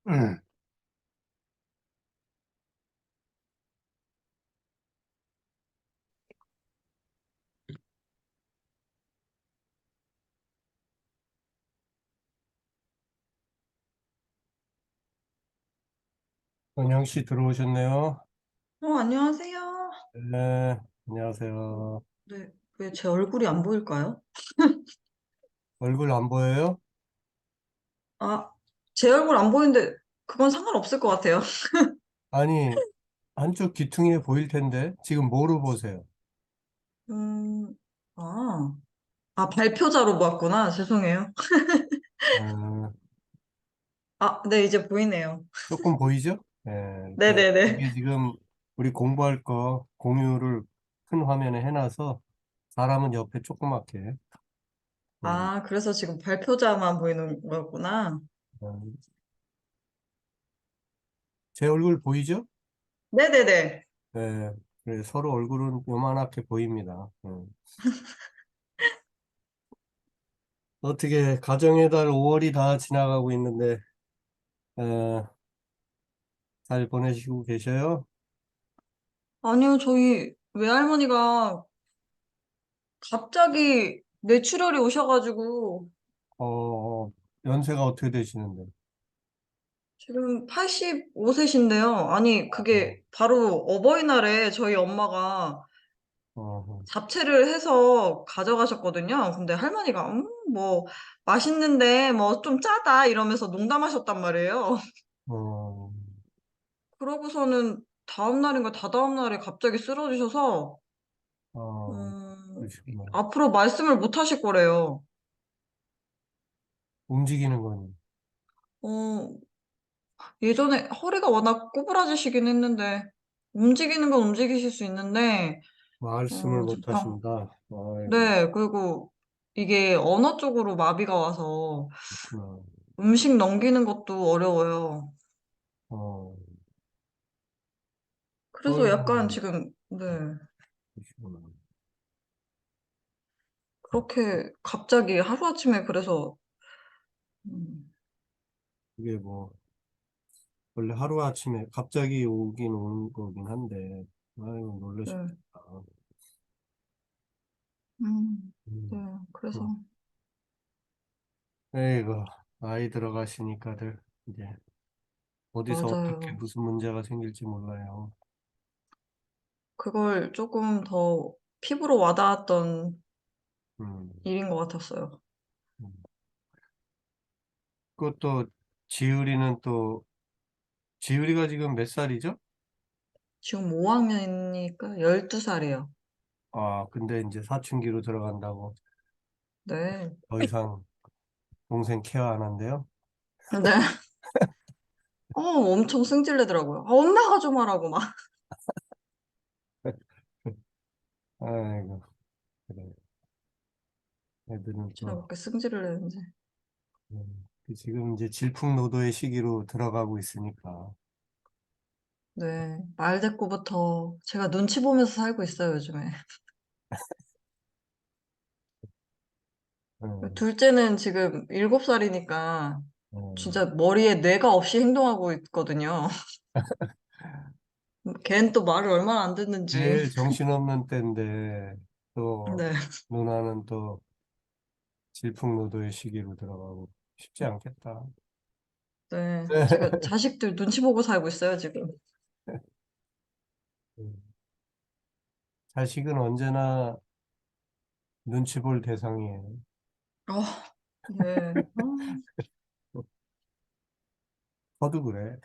음. 은영 씨 들어오셨네요. 안녕하세요. 네, 어, 안녕하세요. 네, 왜 제 얼굴이 안 보일까요? 얼굴 안 보여요? 아, 제 얼굴 안 보이는데 그건 상관없을 것 같아요. 아니, 한쪽 귀퉁이에 보일 텐데, 지금 뭐로 보세요? 음, 아, 발표자로 봤구나. 죄송해요. 어, 네, 이제 보이네요. 조금 보이죠? 네, 네네네. 이게 지금 우리 공부할 거 공유를 큰 화면에 해놔서 사람은 옆에 조그맣게. 음, 그래서 지금 발표자만 보이는 거구나. 어, 제 얼굴 보이죠? 네네네. 네, 그래, 서로 얼굴은 요만하게 보입니다. 어떻게 가정의 달 5월이 다 지나가고 있는데, 어, 잘 보내시고 계셔요? 아니요, 저희 외할머니가 갑자기 뇌출혈이 오셔가지고 어, 연세가 어떻게 되시는데? 지금 85세신데요. 아니, 어, 그게 바로 어버이날에 저희 엄마가 어, 잡채를 해서 가져가셨거든요. 근데 할머니가, 뭐, 맛있는데, 뭐, 좀 짜다, 이러면서 농담하셨단 말이에요. 어, 그러고서는 다음날인가 다다음날에 갑자기 쓰러지셔서, 음, 그러시구나. 앞으로 말씀을 못 하실 거래요. 움직이는 거니. 어, 예전에 허리가 워낙 구부라지시긴 했는데, 움직이는 건 움직이실 수 있는데, 말씀을 좀 못 하신다. 아이고, 네, 그리고 이게 언어 쪽으로 마비가 와서 그렇구나. 음식 넘기는 것도 어려워요. 어, 그래서 약간 어이구, 지금, 네, 그러시구나. 그렇게 갑자기 하루아침에 그래서, 음, 이게 뭐, 원래 하루아침에 갑자기 오긴 오는 거긴 한데, 아이고, 놀라셨겠다. 네, 음, 네, 음, 그래서, 어, 에이구, 나이 들어가시니까들, 이제, 어디서 어떻게 맞아요. 무슨 문제가 생길지 몰라요. 그걸 조금 더 피부로 와닿았던 음. 일인 것 같았어요. 음. 그것도 지율이는 또 지율이가 지금 몇 살이죠? 지금 5학년이니까 12살이에요. 아, 근데 이제 사춘기로 들어간다고 네. 더 이상 동생 케어 안 한대요? 네. 엄청 승질내더라고요. 엄마가 좀 하라고 막. 아이고, 그래. 애들은 제가 또 그렇게 승질을 내는지. 그 지금 이제 질풍노도의 시기로 들어가고 있으니까. 네. 말 대꾸부터 제가 눈치 보면서 살고 있어요, 요즘에. 음, 둘째는 지금 7살이니까 음. 진짜 머리에 뇌가 없이 행동하고 있거든요. 걔는 또 말을 얼마나 안 듣는지. 제일 정신없는 때인데 또 네. 누나는 또 질풍노도의 시기로 들어가고 쉽지 않겠다. 네. 제가 자식들 눈치 보고 살고 있어요, 지금. 음. 자식은 언제나 눈치 볼 대상이에요. 네. 저도 그래.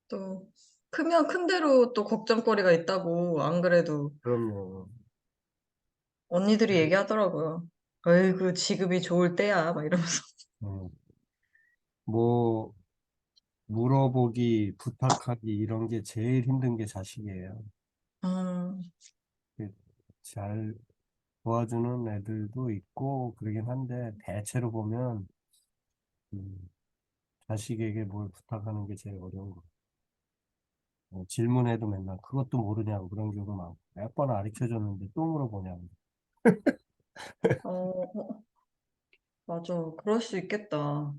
또, 크면 큰 대로 또 걱정거리가 있다고, 안 그래도 그럼요. 언니들이 얘기하더라고요. 어이구, 지금이 좋을 때야, 막 이러면서. 음, 뭐, 물어보기, 부탁하기, 이런 게 제일 힘든 게 자식이에요. 음, 그 잘 도와주는 애들도 있고, 그러긴 한데, 대체로 보면, 음, 자식에게 뭘 부탁하는 게 제일 어려운 거. 질문해도 맨날 그것도 모르냐고 그런 경우도 많고, 몇 번 가르쳐 줬는데 또 물어보냐고. 어, 맞아. 그럴 수 있겠다.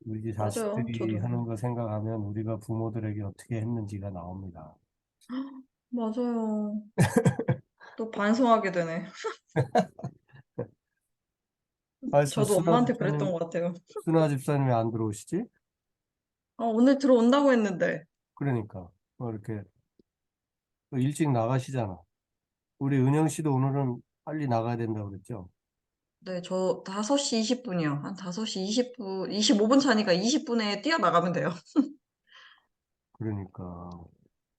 우리 맞아요. 자식들이 저도. 하는 거 생각하면 우리가 부모들에게 어떻게 했는지가 나옵니다. 맞아요. 또 반성하게 되네. 알았어, 저도 엄마한테 그랬던 것 같아요. 순아 집사님 왜 안 들어오시지? 오늘 들어온다고 했는데. 그러니까, 이렇게 또 일찍 나가시잖아. 우리 은영 씨도 오늘은 빨리 나가야 된다고 그랬죠? 네, 저 5시 20분이요. 한 5시 20분, 25분 차니까 20분에 뛰어나가면 돼요. 그러니까,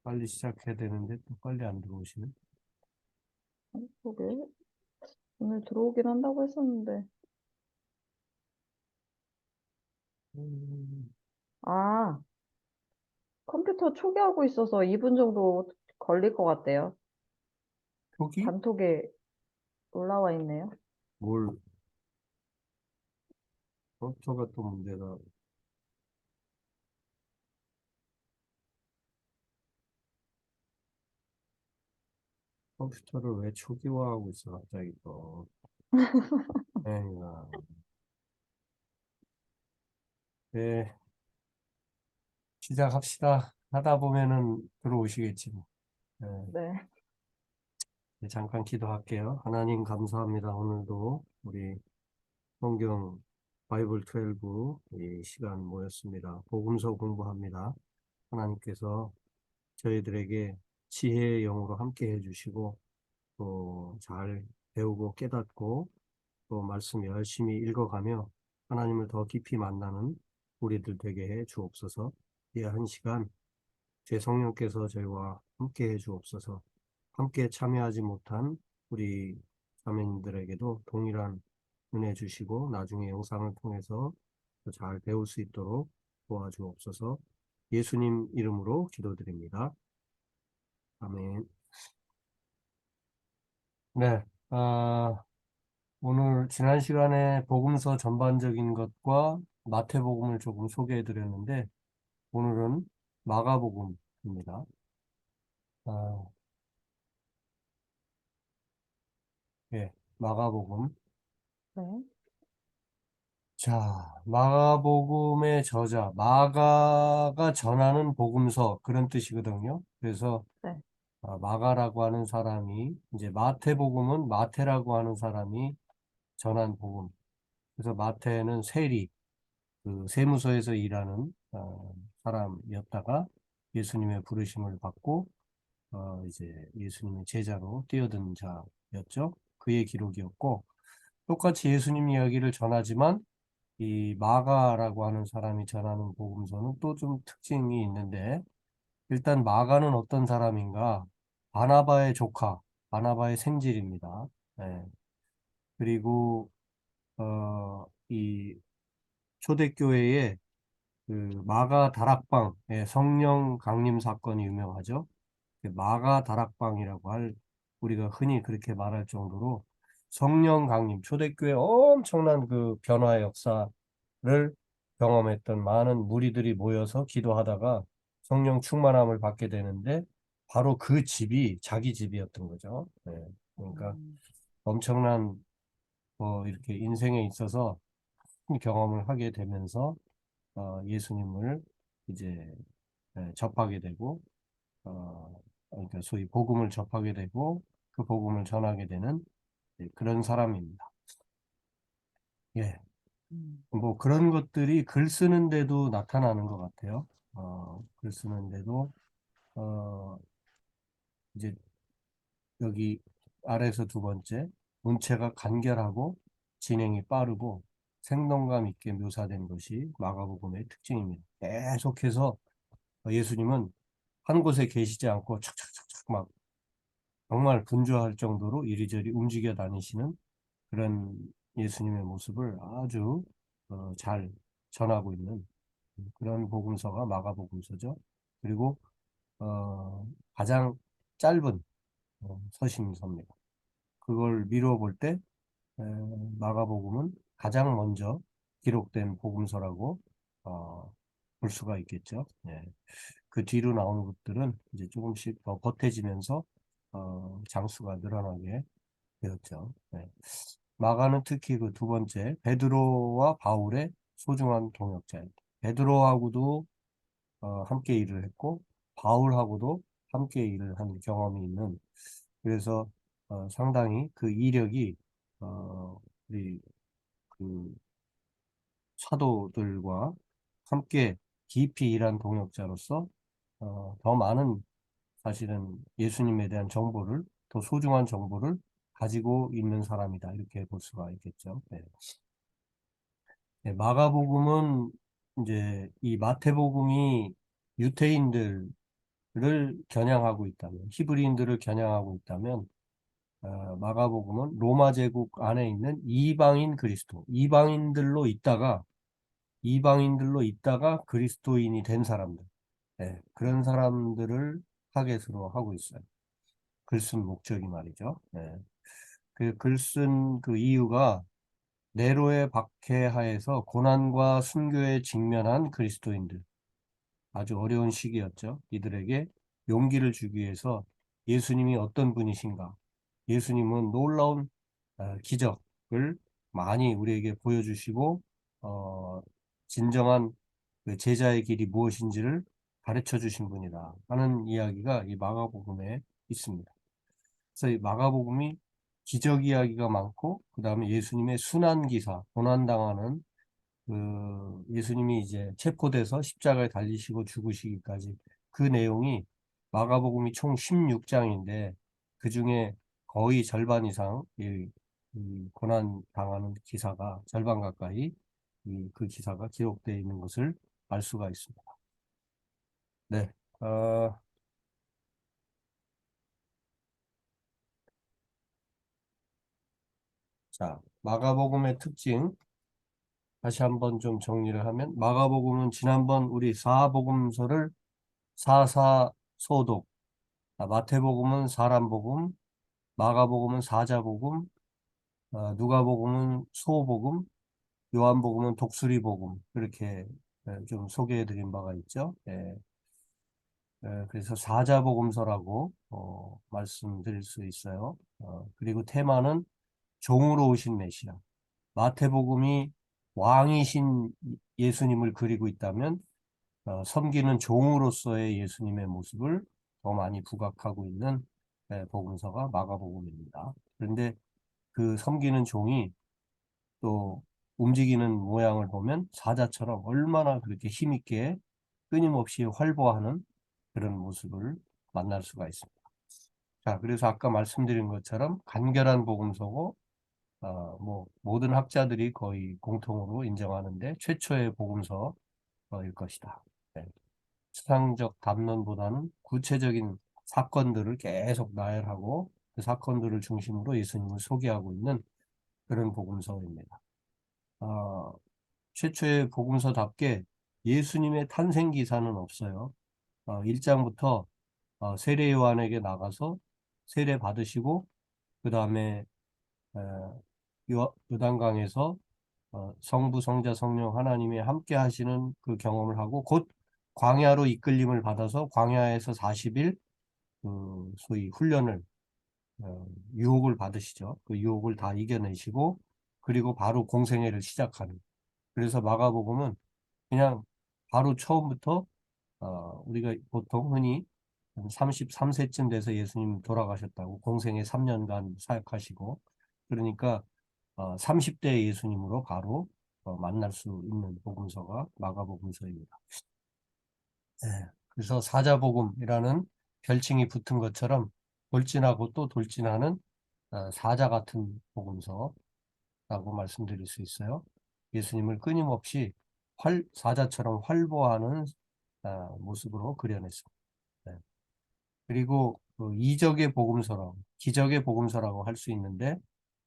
빨리 시작해야 되는데 또 빨리 안 들어오시네. 그게 오늘 들어오긴 한다고 했었는데. 음, 아, 컴퓨터 초기화하고 있어서 2분 정도 걸릴 것 같대요. 표기? 단톡에 올라와 있네요. 뭘, 저가 또 문제가, 컴퓨터를 왜 초기화하고 있어, 갑자기 또. 에이가, 네, 시작합시다. 하다 보면은 들어오시겠지 뭐. 네, 네, 네, 잠깐 기도할게요. 하나님 감사합니다. 오늘도 우리 성경 바이블 12 이 시간 모였습니다. 복음서 공부합니다. 하나님께서 저희들에게 지혜의 영으로 함께 해주시고 또 잘 배우고 깨닫고 또 말씀 열심히 읽어가며 하나님을 더 깊이 만나는 우리들 되게 해 주옵소서. 이 한 시간 제 성령께서 저희와 함께 해 주옵소서. 함께 참여하지 못한 우리 자매님들에게도 동일한 은혜 주시고 나중에 영상을 통해서 잘 배울 수 있도록 도와주옵소서. 예수님 이름으로 기도드립니다. 아멘. 네, 오늘 지난 시간에 복음서 전반적인 것과 마태복음을 조금 소개해 드렸는데 오늘은 마가복음입니다. 아, 예, 마가복음. 네, 자, 마가복음의 저자, 마가가 전하는 복음서 그런 뜻이거든요. 그래서 네. 마가라고 하는 사람이 이제 마태복음은 마태라고 하는 사람이 전한 복음. 그래서 마태는 세리, 그 세무서에서 일하는 사람이었다가 예수님의 부르심을 받고 이제 예수님의 제자로 뛰어든 자였죠. 그의 기록이었고 똑같이 예수님 이야기를 전하지만 이 마가라고 하는 사람이 전하는 복음서는 또 좀 특징이 있는데 일단 마가는 어떤 사람인가? 바나바의 조카, 바나바의 생질입니다. 예. 그리고 이 초대교회에 그 마가 다락방, 성령 강림 사건이 유명하죠. 그 마가 다락방이라고 할 우리가 흔히 그렇게 말할 정도로 성령 강림, 초대교회 엄청난 그 변화의 역사를 경험했던 많은 무리들이 모여서 기도하다가 성령 충만함을 받게 되는데 바로 그 집이 자기 집이었던 거죠. 네. 그러니까 음, 엄청난 이렇게 인생에 있어서 큰 경험을 하게 되면서 예수님을 이제 접하게 되고 그러니까 소위 복음을 접하게 되고 그 복음을 전하게 되는 그런 사람입니다. 예, 음, 뭐 그런 것들이 글 쓰는데도 나타나는 것 같아요. 글 쓰는데도 어, 이제 여기 아래에서 두 번째 문체가 간결하고 진행이 빠르고 생동감 있게 묘사된 것이 마가복음의 특징입니다. 계속해서 예수님은 한 곳에 계시지 않고 착착착착 막 정말 분주할 정도로 이리저리 움직여 다니시는 그런 예수님의 모습을 아주 잘 전하고 있는 그런 복음서가 마가복음서죠. 그리고 가장 짧은 서신서입니다. 그걸 미루어 볼 때 마가복음은 가장 먼저 기록된 복음서라고 어, 볼 수가 있겠죠. 예. 그 뒤로 나오는 것들은 이제 조금씩 더 보태지면서 장수가 늘어나게 되었죠. 네. 마가는 특히 그 두 번째 베드로와 바울의 소중한 동역자예요. 베드로하고도 함께 일을 했고 바울하고도 함께 일을 한 경험이 있는 그래서 상당히 그 이력이 우리 그 사도들과 함께 깊이 일한 동역자로서 더 많은 사실은 예수님에 대한 정보를 더 소중한 정보를 가지고 있는 사람이다 이렇게 볼 수가 있겠죠. 네. 네, 마가복음은 이제 이 마태복음이 유대인들을 겨냥하고 있다면 히브리인들을 겨냥하고 있다면 마가복음은 로마 제국 안에 있는 이방인 그리스도 이방인들로 있다가 그리스도인이 된 사람들 네, 그런 사람들을 타겟으로 하고 있어요. 글 쓴 목적이 말이죠. 네. 그 글 쓴 그 이유가 네로의 박해하에서 고난과 순교에 직면한 그리스도인들 아주 어려운 시기였죠. 이들에게 용기를 주기 위해서 예수님이 어떤 분이신가 예수님은 놀라운 기적을 많이 우리에게 보여주시고 어, 진정한 그 제자의 길이 무엇인지를 가르쳐 주신 분이다 하는 이야기가 이 마가복음에 있습니다. 그래서 이 마가복음이 기적 이야기가 많고 그 다음에 예수님의 순환 기사, 고난당하는 그 예수님이 이제 체포돼서 십자가에 달리시고 죽으시기까지 그 내용이 마가복음이 총 16장인데 그 중에 거의 절반 이상 이 고난 당하는 기사가 절반 가까이 그 기사가 기록되어 있는 것을 알 수가 있습니다. 네. 자, 마가복음의 특징 다시 한번 좀 정리를 하면 마가복음은 지난번 우리 사복음서를 사사소독 마태복음은 사람복음, 마가복음은 사자복음, 누가복음은 소복음, 요한복음은 독수리복음 이렇게 좀 소개해드린 바가 있죠. 예, 그래서 사자복음서라고 말씀드릴 수 있어요. 그리고 테마는 종으로 오신 메시아. 마태복음이 왕이신 예수님을 그리고 있다면 섬기는 종으로서의 예수님의 모습을 더 많이 부각하고 있는 복음서가 마가복음입니다. 그런데 그 섬기는 종이 또 움직이는 모양을 보면 사자처럼 얼마나 그렇게 힘있게 끊임없이 활보하는 그런 모습을 만날 수가 있습니다. 자, 그래서 아까 말씀드린 것처럼 간결한 복음서고 뭐 모든 학자들이 거의 공통으로 인정하는데 최초의 복음서일 것이다. 네. 추상적 담론보다는 구체적인 사건들을 계속 나열하고 그 사건들을 중심으로 예수님을 소개하고 있는 그런 복음서입니다. 어, 최초의 복음서답게 예수님의 탄생 기사는 없어요. 1장부터 세례 요한에게 나가서 세례 받으시고 그 다음에 요단강에서 성부, 성자, 성령 하나님이 함께 하시는 그 경험을 하고 곧 광야로 이끌림을 받아서 광야에서 40일 그 소위 훈련을 어, 유혹을 받으시죠. 그 유혹을 다 이겨내시고 그리고 바로 공생애를 시작하는. 그래서 마가복음은 그냥 바로 처음부터 우리가 보통 흔히 33세쯤 돼서 예수님 돌아가셨다고 공생애 3년간 사역하시고 그러니까 30대 예수님으로 바로 만날 수 있는 복음서가 마가복음서입니다. 예, 그래서 사자복음이라는 별칭이 붙은 것처럼 돌진하고 또 돌진하는 사자 같은 복음서라고 말씀드릴 수 있어요. 예수님을 끊임없이 사자처럼 활보하는 모습으로 그려냈습니다. 네. 그리고 그 이적의 복음서라고, 기적의 복음서라고 할 수 있는데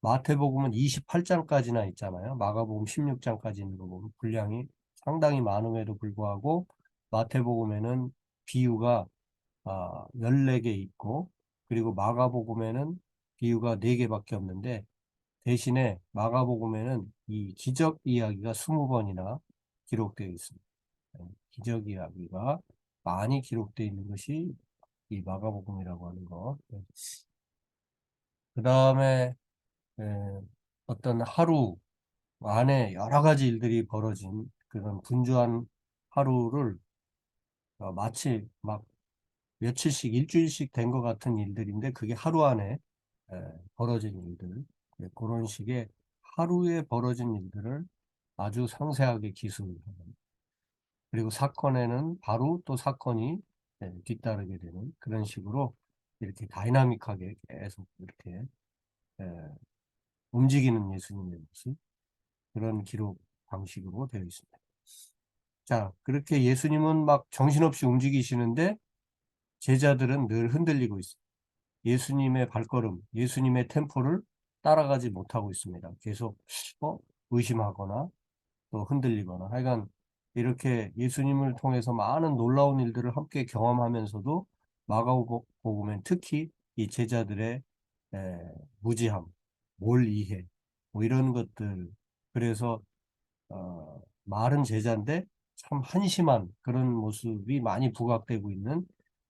마태복음은 28장까지나 있잖아요. 마가복음 16장까지 있는 거 보면 분량이 상당히 많음에도 불구하고 마태복음에는 비유가 14개 있고 그리고 마가복음에는 비유가 4개밖에 없는데 대신에 마가복음에는 이 기적 이야기가 20번이나 기록되어 있습니다. 기적 이야기가 많이 기록되어 있는 것이 이 마가복음이라고 하는 거. 그 다음에 어떤 하루, 안에 여러 가지 일들이 벌어진 그런 분주한 하루를 마치 막 며칠씩, 일주일씩 된 것 같은 일들인데 그게 하루 안에 벌어진 일들. 그런 식의 하루에 벌어진 일들을 아주 상세하게 기술을 하는. 그리고 사건에는 바로 또 사건이 뒤따르게 되는 그런 식으로 이렇게 다이나믹하게 계속 이렇게 예, 움직이는 예수님의 모습, 그런 기록 방식으로 되어 있습니다. 자, 그렇게 예수님은 막 정신없이 움직이시는데 제자들은 늘 흔들리고 있습니다. 예수님의 발걸음, 예수님의 템포를 따라가지 못하고 있습니다. 계속 어? 의심하거나 또 흔들리거나 하여간 이렇게 예수님을 통해서 많은 놀라운 일들을 함께 경험하면서도 마가복음엔 특히 이 제자들의 무지함, 뭘 이해, 뭐 이런 것들. 그래서 마른 제자인데 참 한심한 그런 모습이 많이 부각되고 있는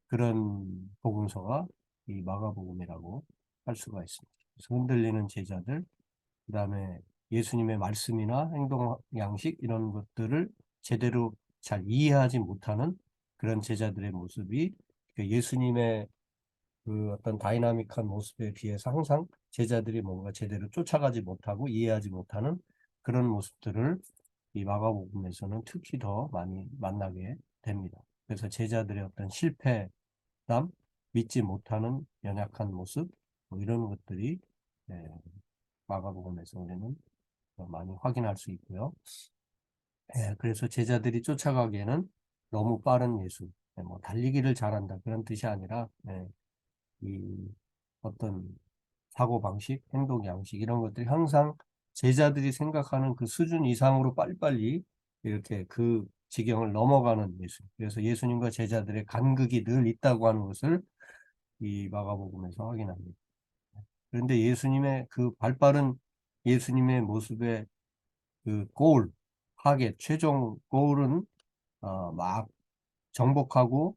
그런 복음서가 이 마가복음이라고 할 수가 있습니다. 그래서 흔들리는 제자들, 그다음에 예수님의 말씀이나 행동 양식 이런 것들을 제대로 잘 이해하지 못하는 그런 제자들의 모습이 그 예수님의 그 어떤 다이나믹한 모습에 비해서 항상 제자들이 뭔가 제대로 쫓아가지 못하고 이해하지 못하는 그런 모습들을 이 마가복음에서는 특히 더 많이 만나게 됩니다. 그래서 제자들의 어떤 실패담, 믿지 못하는 연약한 모습, 뭐 이런 것들이 예, 마가복음에서 우리는 많이 확인할 수 있고요. 그래서 제자들이 쫓아가기에는 너무 빠른 예수, 뭐 달리기를 잘한다 그런 뜻이 아니라 이 어떤 사고방식, 행동 양식 이런 것들이 항상 제자들이 생각하는 그 수준 이상으로 빨리빨리 이렇게 그 지경을 넘어가는 예수. 그래서 예수님과 제자들의 간극이 늘 있다고 하는 것을 이 마가복음에서 확인합니다. 그런데 예수님의 그 발빠른 예수님의 모습의 그 고울, 타겟, 최종 고울은 막 정복하고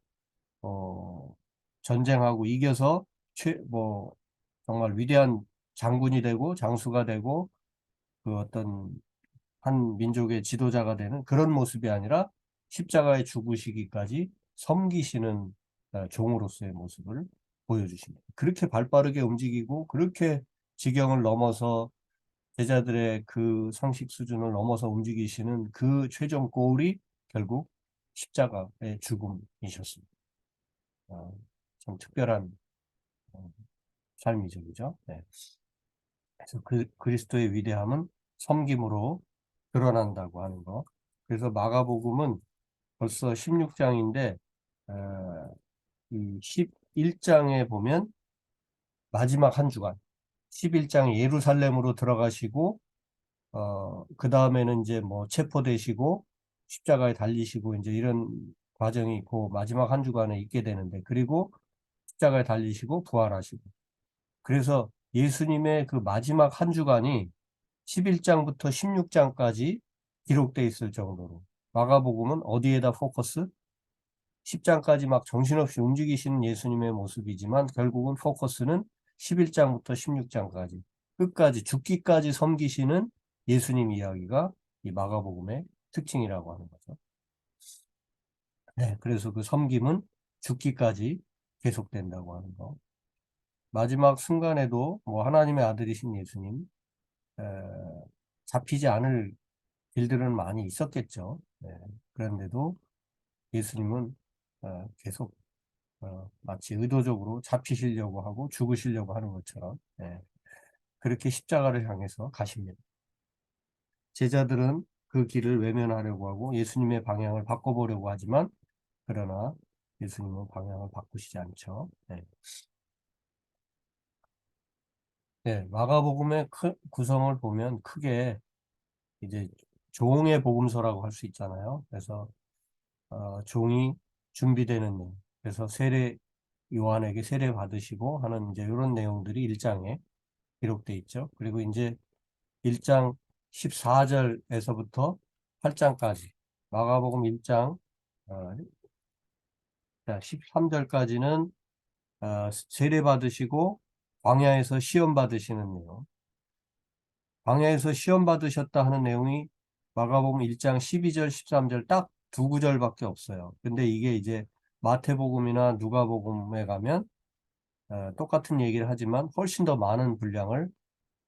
어, 전쟁하고 이겨서 뭐 정말 위대한 장군이 되고 장수가 되고 그 어떤 한 민족의 지도자가 되는 그런 모습이 아니라 십자가에 죽으시기까지 섬기시는 종으로서의 모습을 보여주십니다. 그렇게 발빠르게 움직이고 그렇게 지경을 넘어서 제자들의 그 상식 수준을 넘어서 움직이시는 그 최종 고울이 결국 십자가의 죽음이셨습니다. 어, 참 특별한 삶이죠, 그죠? 네. 그래서 그 그리스도의 위대함은 섬김으로 드러난다고 하는 거. 그래서 마가복음은 벌써 16장인데 이 11장에 보면 마지막 한 주간 11장에 예루살렘으로 들어가시고 그 다음에는 이제 뭐 체포되시고 십자가에 달리시고 이제 이런 과정이 있고 마지막 한 주간에 있게 되는데 그리고 십자가에 달리시고 부활하시고 그래서 예수님의 그 마지막 한 주간이 11장부터 16장까지 기록돼 있을 정도로 마가복음은 어디에다 포커스? 10장까지 막 정신없이 움직이시는 예수님의 모습이지만 결국은 포커스는 11장부터 16장까지 끝까지 죽기까지 섬기시는 예수님 이야기가 이 마가복음의 특징이라고 하는 거죠. 네, 그래서 그 섬김은 죽기까지 계속된다고 하는 거. 마지막 순간에도 뭐 하나님의 아들이신 예수님 에, 잡히지 않을 일들은 많이 있었겠죠. 네, 그런데도 예수님은 계속 마치 의도적으로 잡히시려고 하고 죽으시려고 하는 것처럼 그렇게 십자가를 향해서 가십니다. 제자들은 그 길을 외면하려고 하고 예수님의 방향을 바꿔보려고 하지만 그러나 예수님은 방향을 바꾸시지 않죠. 마가복음의 구성을 보면 크게 이제 종의 복음서라고 할 수 있잖아요. 그래서 종이 준비되는 일. 그래서 요한에게 세례 받으시고 하는 이제 이런 내용들이 1장에 기록돼 있죠. 그리고 이제 1장 14절에서부터 8장까지 마가복음 1장 13절까지는 세례 받으시고 광야에서 시험 받으시는 내용. 광야에서 시험 받으셨다 하는 내용이 마가복음 1장 12절, 13절 딱 두 구절밖에 없어요. 근데 이게 이제 마태복음이나 누가복음에 가면 똑같은 얘기를 하지만 훨씬 더 많은 분량을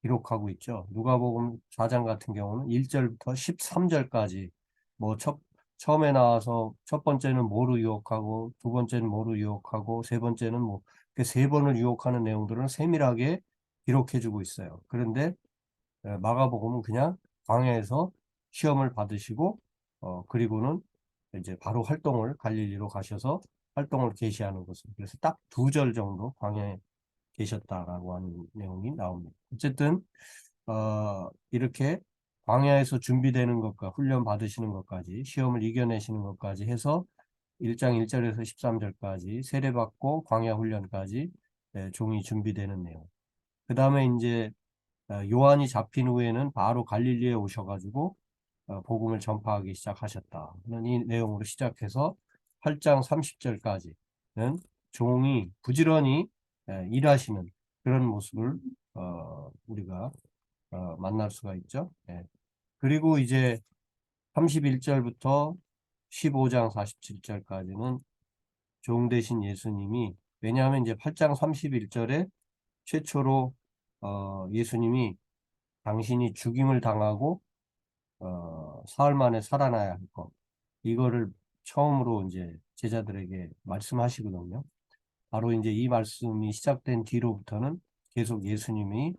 기록하고 있죠. 누가복음 4장 같은 경우는 1절부터 13절까지 뭐 처음에 나와서 첫 번째는 뭐로 유혹하고 두 번째는 뭐로 유혹하고 세 번째는 뭐 그 세 번을 유혹하는 내용들을 세밀하게 기록해 주고 있어요. 그런데 마가복음은 그냥 광야에서 시험을 받으시고 그리고는 이제 바로 활동을 갈릴리로 가셔서 활동을 계시하는 것을 그래서 딱 두 절 정도 광야에 계셨다라고 하는 내용이 나옵니다. 어쨌든 이렇게 광야에서 준비되는 것과 훈련 받으시는 것까지 시험을 이겨내시는 것까지 해서 1장 1절에서 13절까지 세례받고 광야 훈련까지 종이 준비되는 내용. 그 다음에 이제 요한이 잡힌 후에는 바로 갈릴리에 오셔가지고 복음을 전파하기 시작하셨다는 이 내용으로 시작해서 8장 30절까지는 종이 부지런히 일하시는 그런 모습을 우리가 만날 수가 있죠. 예. 그리고 이제 31절부터 15장 47절까지는 종 대신 예수님이 왜냐하면 이제 8장 31절에 최초로 예수님이 당신이 죽임을 당하고 사흘 만에 살아나야 할 것. 이거를 처음으로 이제 제자들에게 말씀하시거든요. 바로 이제 이 말씀이 시작된 뒤로부터는 계속 예수님이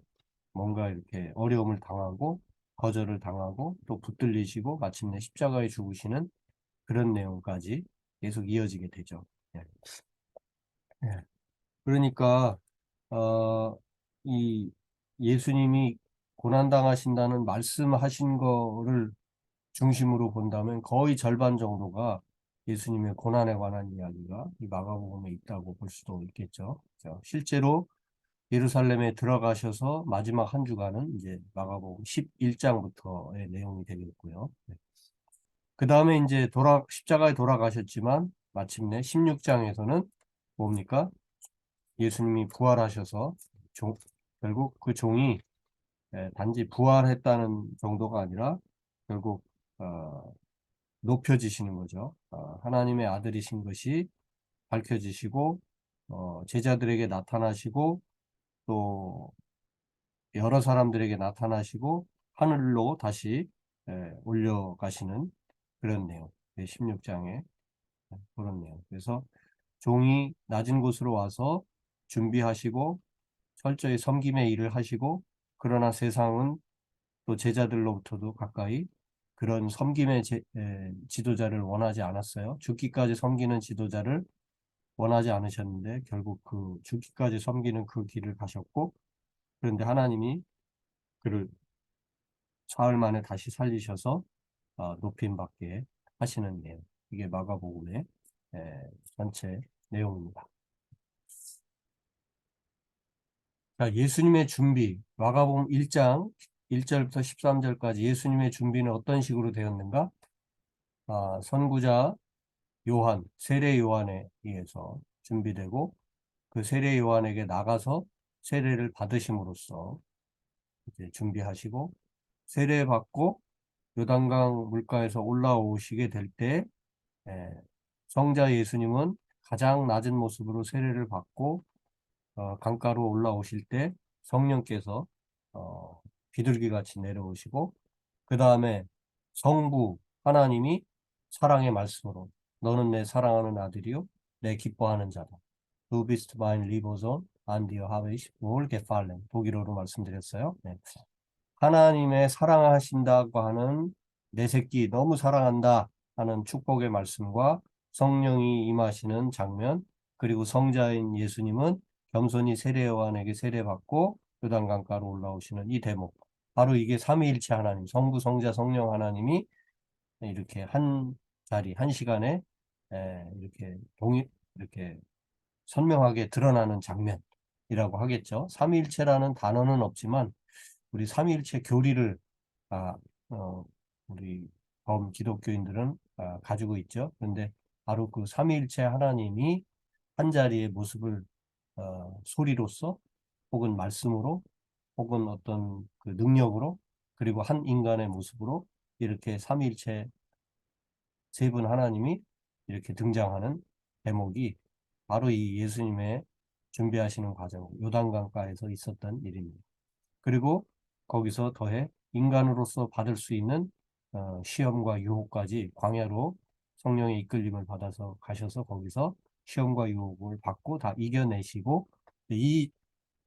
뭔가 이렇게 어려움을 당하고 거절을 당하고 또 붙들리시고 마침내 십자가에 죽으시는 그런 내용까지 계속 이어지게 되죠. 예. 예. 그러니까 이 예수님이 고난당하신다는 말씀하신 거를 중심으로 본다면 거의 절반 정도가 예수님의 고난에 관한 이야기가 이 마가복음에 있다고 볼 수도 있겠죠. 실제로 예루살렘에 들어가셔서 마지막 한 주간은 이제 마가복음 11장부터의 내용이 되겠고요. 그 다음에 이제 십자가에 돌아가셨지만 마침내 16장에서는 뭡니까? 예수님이 부활하셔서 결국 그 종이 단지 부활했다는 정도가 아니라 결국 어, 높여지시는 거죠. 하나님의 아들이신 것이 밝혀지시고 제자들에게 나타나시고 또 여러 사람들에게 나타나시고 하늘로 다시 올려가시는 그런 내용. 16장에 그런 내용. 그래서 종이 낮은 곳으로 와서 준비하시고 철저히 섬김의 일을 하시고 그러나 세상은 또 제자들로부터도 가까이 그런 섬김의 지도자를 원하지 않았어요. 죽기까지 섬기는 지도자를 원하지 않으셨는데 결국 그 죽기까지 섬기는 그 길을 가셨고 그런데 하나님이 그를 사흘 만에 다시 살리셔서 높임 받게 하시는 내용. 이게 마가복음의 전체 내용입니다. 자, 예수님의 준비, 마가복음 1장 1절부터 13절까지 예수님의 준비는 어떤 식으로 되었는가? 선구자 요한, 세례 요한에 의해서 준비되고 그 세례 요한에게 나가서 세례를 받으심으로써 이제 준비하시고 세례 받고 요단강 물가에서 올라오시게 될 때 성자 예수님은 가장 낮은 모습으로 세례를 받고 강가로 올라오실 때 성령께서 비둘기 같이 내려오시고 그 다음에 성부 하나님이 사랑의 말씀으로 너는 내 사랑하는 아들이요 내 기뻐하는 자다. Du bist mein Liebesohn, an dir habe ich wohlgefallen. 독일어로 말씀드렸어요. 네. 하나님의 사랑하신다고 하는 내 새끼 너무 사랑한다 하는 축복의 말씀과 성령이 임하시는 장면 그리고 성자인 예수님은 겸손히 세례 요한에게 세례받고 요단강가로 올라오시는 이 대목 바로 이게 삼위일체 하나님 성부 성자 성령 하나님이 이렇게 한 자리 한 시간에 이렇게 이렇게 선명하게 드러나는 장면이라고 하겠죠. 삼위일체라는 단어는 없지만 우리 삼위일체 교리를 아, 어, 우리 기독교인들은 가지고 있죠. 그런데 바로 그 삼위일체 하나님이 한 자리의 모습을 소리로서 혹은 말씀으로 혹은 어떤 그 능력으로 그리고 한 인간의 모습으로 이렇게 삼위일체 세 분 하나님이 이렇게 등장하는 대목이 바로 이 예수님의 준비하시는 과정, 요단강가에서 있었던 일입니다. 그리고 거기서 더해 인간으로서 받을 수 있는 시험과 유혹까지 광야로 성령의 이끌림을 받아서 가셔서 거기서 시험과 유혹을 받고 다 이겨내시고 이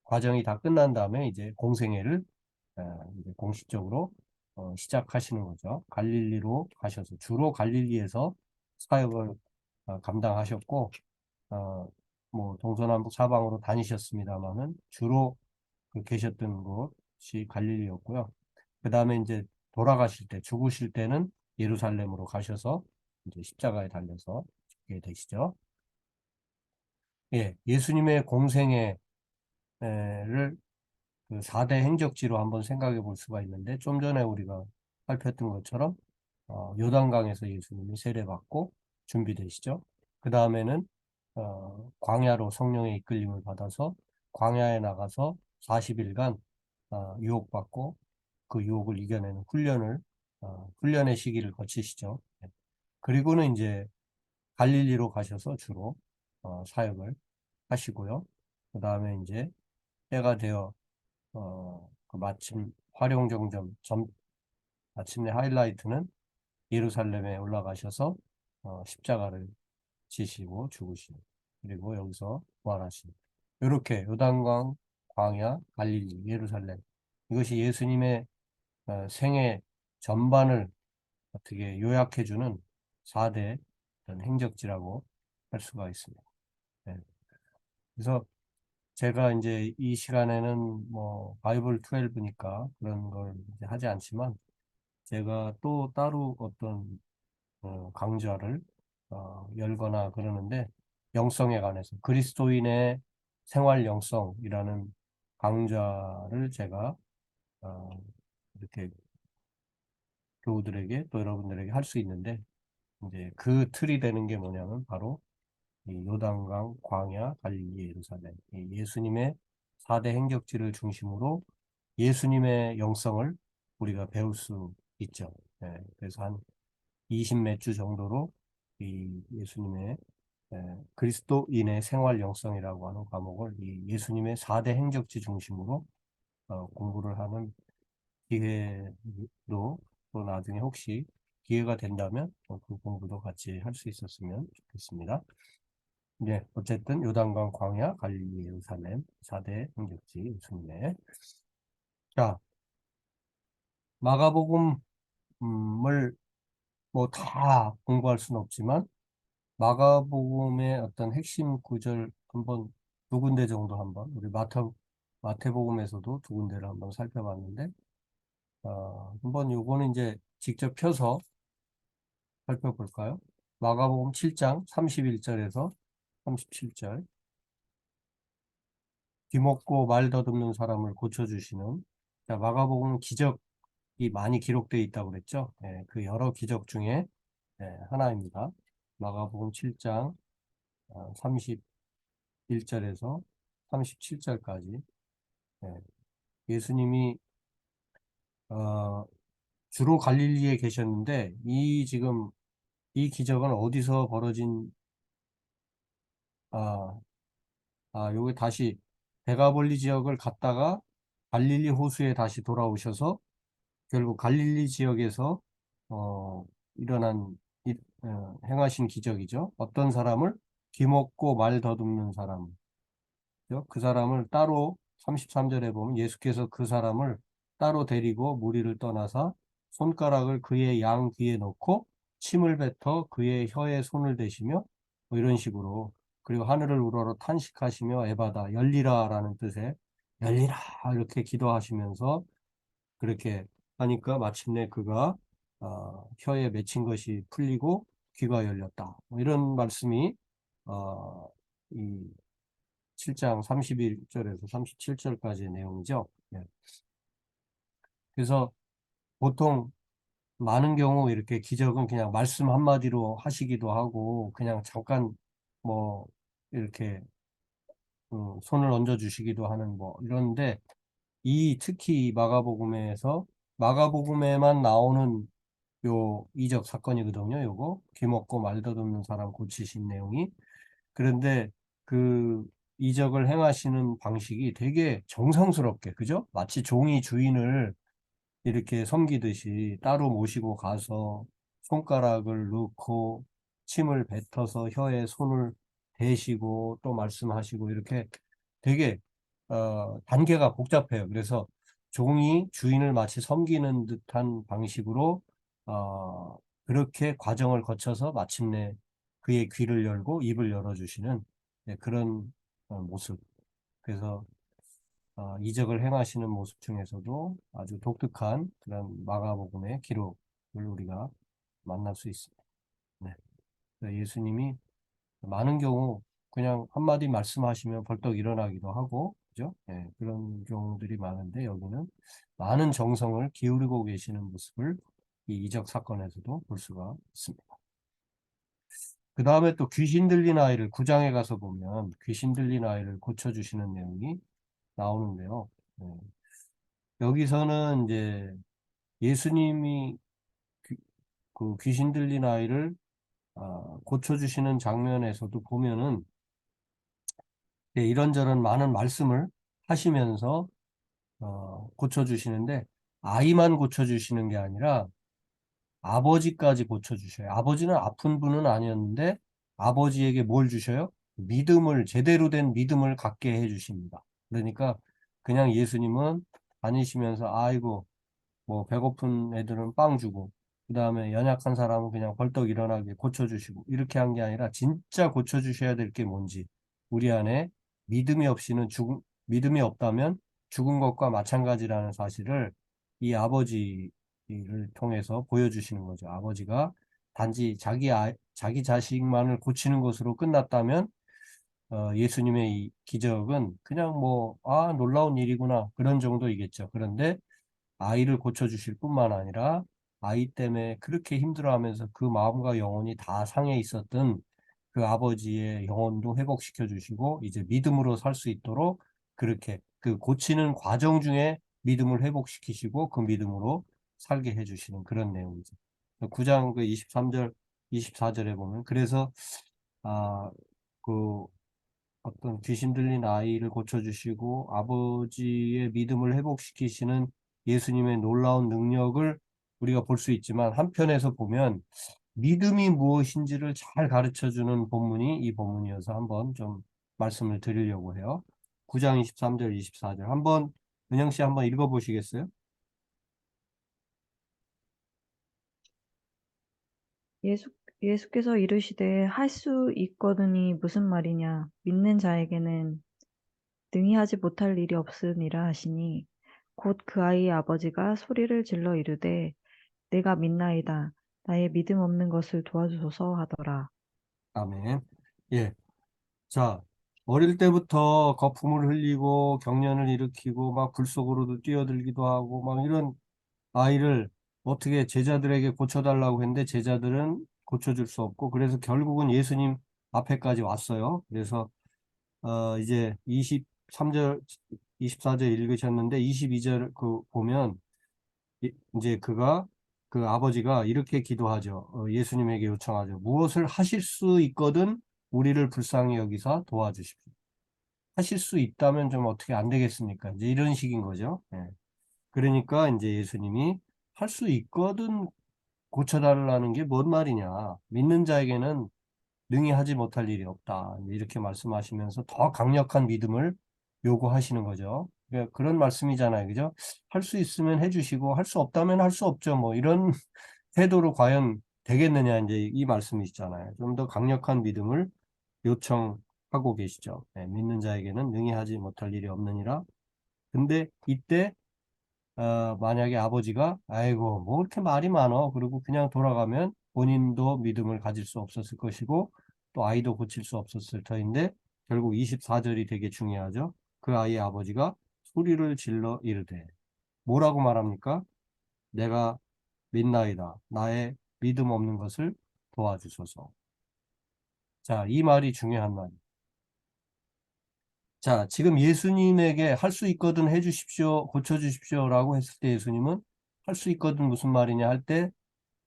과정이 다 끝난 다음에 이제 공생애를 이제 공식적으로 시작하시는 거죠. 갈릴리로 가셔서 주로 갈릴리에서 사역을 감당하셨고 어, 뭐 동서남북 사방으로 다니셨습니다만은 주로 그 계셨던 곳이 갈릴리였고요. 그 다음에 이제 돌아가실 때, 죽으실 때는 예루살렘으로 가셔서 이제 십자가에 달려서 죽게 되시죠. 예, 예수님의 공생애를 그 4대 행적지로 한번 생각해 볼 수가 있는데, 좀 전에 우리가 살폈던 것처럼, 요단강에서 예수님이 세례받고 준비되시죠. 그 다음에는, 광야로 성령의 이끌림을 받아서 광야에 나가서 40일간 유혹받고 그 유혹을 이겨내는 훈련의 시기를 거치시죠. 예. 그리고는 이제 갈릴리로 가셔서 주로 사역을 하시고요. 그 다음에 이제 때가 되어 그 마침 활용정점 마침내 하이라이트는 예루살렘에 올라가셔서 십자가를 지시고 죽으시고 그리고 여기서 부활하신 이렇게 요단강, 광야, 갈릴리, 예루살렘 이것이 예수님의 생애 전반을 어떻게 요약해주는 4대 행적지라고 할 수가 있습니다. 네. 그래서 제가 이제 이 시간에는 뭐 바이블 12니까 그런 걸 이제 하지 않지만 제가 또 따로 어떤 강좌를 열거나 그러는데 영성에 관해서 그리스도인의 생활 영성이라는 강좌를 제가 어, 이렇게 교우들에게 또 여러분들에게 할 수 있는데 이제 그 틀이 되는 게 뭐냐면 바로 이 요단강, 광야, 갈릴리, 예루살렘 이 예수님의 4대 행적지를 중심으로 예수님의 영성을 우리가 배울 수 있죠. 예, 그래서 한 20 몇 주 정도로 이 예수님의 그리스도인의 생활 영성이라고 하는 과목을 이 예수님의 4대 행적지 중심으로 공부를 하는 기회로 또 나중에 혹시 기회가 된다면 그 공부도 같이 할 수 있었으면 좋겠습니다. 네, 어쨌든 요단강 광야 갈릴리 예루살렘 4대 행적지 예수님의 자 마가복음을 뭐 다 공부할 수는 없지만 마가복음의 어떤 핵심 구절 한번 두 군데 정도 한번 우리 마태복음에서도 두 군데를 한번 살펴봤는데 한번 요거는 이제 직접 펴서 살펴볼까요? 마가복음 7장 31절에서 37절 귀먹고 말 더듬는 사람을 고쳐주시는 자, 마가복음 기적이 많이 기록되어 있다고 그랬죠? 예, 그 여러 기적 중에 하나입니다. 마가복음 7장 31절에서 37절까지 예수님이 어, 주로 갈릴리에 계셨는데 지금 이 기적은 어디서 벌어진 아, 여기 다시 데가볼리 지역을 갔다가 갈릴리 호수에 다시 돌아오셔서 결국 갈릴리 지역에서 어, 일어난 행하신 기적이죠. 어떤 사람을 귀먹고 말 더듬는 사람 그 사람을 따로 33절에 보면 예수께서 그 사람을 따로 데리고 무리를 떠나서 손가락을 그의 양 귀에 넣고 침을 뱉어 그의 혀에 손을 대시며 뭐 이런 식으로 그리고 하늘을 우러러 탄식하시며 에바다 열리라라는 뜻의 열리라 이렇게 기도하시면서 그렇게 하니까 마침내 그가 혀에 맺힌 것이 풀리고 귀가 열렸다. 뭐 이런 말씀이 이 7장 31절에서 37절까지의 내용이죠. 네. 그래서 보통 많은 경우 이렇게 기적은 그냥 말씀 한마디로 하시기도 하고 그냥 잠깐 뭐 이렇게 손을 얹어 주시기도 하는 뭐 이런데 특히 이 마가복음에서 마가복음에만 나오는 요 이적 사건이거든요. 요거 귀먹고 말 더듬는 사람 고치신 내용이. 그런데 그 이적을 행하시는 방식이 되게 정성스럽게, 그죠? 마치 종이 주인을 이렇게 섬기듯이 따로 모시고 가서 손가락을 넣고 침을 뱉어서 혀에 손을 대시고 또 말씀하시고, 이렇게 되게 단계가 복잡해요. 그래서 종이 주인을 마치 섬기는 듯한 방식으로 어, 그렇게 과정을 거쳐서 마침내 그의 귀를 열고 입을 열어주시는, 네, 그런 모습. 그래서 이적을 행하시는 모습 중에서도 아주 독특한 그런 마가복음의 기록을 우리가 만날 수 있습니다. 네. 그래서 예수님이 많은 경우 그냥 한마디 말씀하시면 벌떡 일어나기도 하고, 그죠? 예, 그런 경우들이 많은데, 여기는 많은 정성을 기울이고 계시는 모습을 이 이적 사건에서도 볼 수가 있습니다. 그 다음에 또 귀신 들린 아이를, 9장에 가서 보면 귀신 들린 아이를 고쳐주시는 내용이 나오는데요. 예, 여기서는 이제 예수님이 귀, 그 귀신 들린 아이를 고쳐주시는 장면에서도 보면은, 예, 이런저런 많은 말씀을 하시면서 고쳐주시는데, 아이만 고쳐주시는 게 아니라 아버지까지 고쳐주셔요. 아버지는 아픈 분은 아니었는데 아버지에게 뭘 주셔요? 믿음을, 제대로 된 믿음을 갖게 해주십니다. 그러니까 그냥 예수님은 다니시면서 아이고 뭐 배고픈 애들은 빵 주고, 그 다음에 연약한 사람은 그냥 벌떡 일어나게 고쳐주시고, 이렇게 한 게 아니라 진짜 고쳐주셔야 될 게 뭔지, 우리 안에 믿음이 없이는 믿음이 없다면 죽은 것과 마찬가지라는 사실을 이 아버지를 통해서 보여주시는 거죠. 아버지가 단지 자기 자식만을 고치는 것으로 끝났다면 예수님의 이 기적은 그냥 뭐, 아, 놀라운 일이구나, 그런 정도이겠죠. 그런데 아이를 고쳐주실 뿐만 아니라 아이 때문에 그렇게 힘들어하면서 그 마음과 영혼이 다 상해 있었던 그 아버지의 영혼도 회복시켜 주시고, 이제 믿음으로 살 수 있도록 그렇게 그 고치는 과정 중에 믿음을 회복시키시고 그 믿음으로 살게 해주시는 그런 내용이죠. 9장 그 23절, 24절에 보면, 그래서 아, 그 어떤 귀신 들린 아이를 고쳐주시고 아버지의 믿음을 회복시키시는 예수님의 놀라운 능력을 우리가 볼 수 있지만, 한편에서 보면 믿음이 무엇인지를 잘 가르쳐주는 본문이 이 본문이어서 한번 좀 말씀을 드리려고 해요. 9장 23절, 24절. 한번, 은영 씨 한번 읽어보시겠어요? 예수, 예수께서 이르시되 할 수 있거든이 무슨 말이냐 믿는 자에게는 능히 하지 못할 일이 없으니라 하시니 곧 그 아이의 아버지가 소리를 질러 이르되 내가 믿나이다 나의 믿음 없는 것을 도와주소서 하더라. 아멘. 예. 자, 어릴 때부터 거품을 흘리고 경련을 일으키고 막 불 속으로도 뛰어들기도 하고 막 이런 아이를 어떻게 제자들에게 고쳐달라고 했는데 제자들은 고쳐줄 수 없고, 그래서 결국은 예수님 앞에까지 왔어요. 그래서 이제 23절, 24절 읽으셨는데 22절 그 보면 이제 그 아버지가 이렇게 기도하죠. 예수님에게 요청하죠. 무엇을 하실 수 있거든 우리를 불쌍히 여기사 도와주십시오. 하실 수 있다면 좀 어떻게 안 되겠습니까? 이제 이런 식인 거죠. 예. 그러니까 이제 예수님이 할 수 있거든 고쳐달라는 게 뭔 말이냐. 믿는 자에게는 능히 하지 못할 일이 없다. 이렇게 말씀하시면서 더 강력한 믿음을 요구하시는 거죠. 그러니까 그런 말씀이잖아요. 그죠? 할 수 있으면 해주시고, 할 수 없다면 할 수 없죠. 뭐, 이런 태도로 과연 되겠느냐. 이제 이 말씀이시잖아요. 좀 더 강력한 믿음을 요청하고 계시죠. 네, 믿는 자에게는 능히 하지 못할 일이 없느니라. 근데 이때 만약에 아버지가 아이고 뭐 이렇게 말이 많어 그리고 그냥 돌아가면 본인도 믿음을 가질 수 없었을 것이고 또 아이도 고칠 수 없었을 터인데, 결국 24절이 되게 중요하죠. 그 아이의 아버지가 소리를 질러 이르되, 뭐라고 말합니까? 내가 믿나이다 나의 믿음 없는 것을 도와주소서. 자, 이 말이 중요한 말이에요. 자, 지금 예수님에게 할 수 있거든 해주십시오, 고쳐주십시오라고 했을 때 예수님은 할 수 있거든 무슨 말이냐 할 때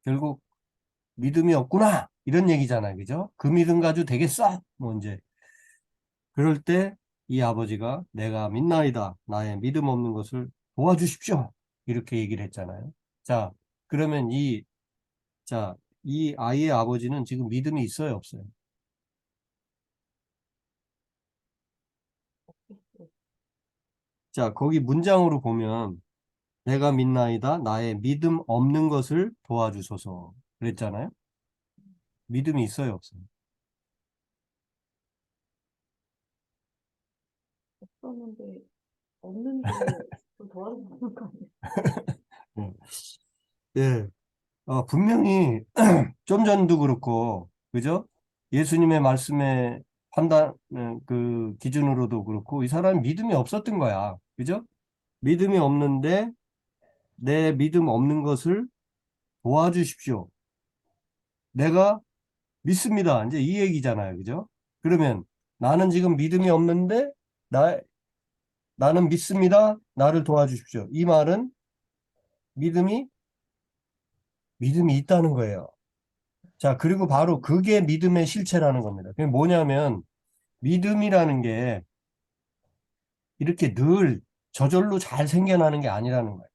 결국 믿음이 없구나 이런 얘기잖아요. 그죠? 그 믿음 가지고 되겠어? 뭐 이제 그럴 때 이 아버지가 내가 믿나이다. 나의 믿음 없는 것을 도와주십시오. 이렇게 얘기를 했잖아요. 자, 그러면 자, 이 아이의 아버지는 지금 믿음이 있어요, 없어요? 자, 거기 문장으로 보면 내가 믿나이다. 나의 믿음 없는 것을 도와주소서. 그랬잖아요. 믿음이 있어요, 없어요? 없었는데 없는데 좀 도와주는 거 아니에요? 예. 예. 분명히 좀 전도 그렇고, 그죠? 예수님의 말씀에 판단, 그 기준으로도 그렇고, 이 사람이 믿음이 없었던 거야. 그죠? 믿음이 없는데, 내 믿음 없는 것을 도와주십시오. 내가 믿습니다. 이제 이 얘기잖아요. 그죠? 그러면 나는 지금 믿음이 없는데, 나는 믿습니다. 나를 도와주십시오. 이 말은 믿음이 있다는 거예요. 자, 그리고 바로 그게 믿음의 실체라는 겁니다. 그게 뭐냐면, 믿음이라는 게 이렇게 늘 저절로 잘 생겨나는 게 아니라는 거예요.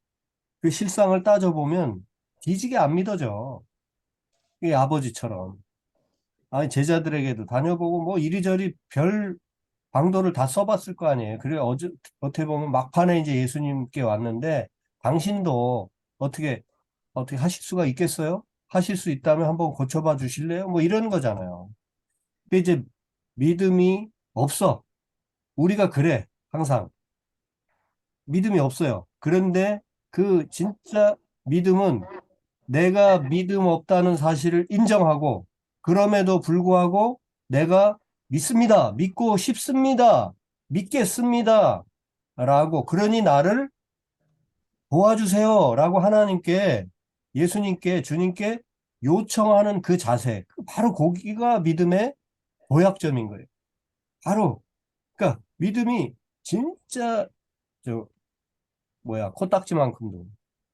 그 실상을 따져보면 뒤지게 안 믿어져. 이 아버지처럼. 아니, 제자들에게도 다녀보고 뭐 이리저리 별 방도를 다 써봤을 거 아니에요. 그래, 어떻게 보면 막판에 이제 예수님께 왔는데 당신도 어떻게 하실 수가 있겠어요? 하실 수 있다면 한번 고쳐봐 주실래요? 뭐 이런 거잖아요. 근데 이제 믿음이 없어. 우리가 그래. 항상. 믿음이 없어요. 그런데 그 진짜 믿음은 내가 믿음 없다는 사실을 인정하고 그럼에도 불구하고 내가 믿습니다. 믿고 싶습니다. 믿겠습니다. 라고 그러니 나를 도와주세요. 라고 하나님께 예수님께 주님께 요청하는 그 자세. 바로 거기가 믿음의 도약점인 거예요. 바로 그러니까 믿음이 진짜 저 코딱지만큼도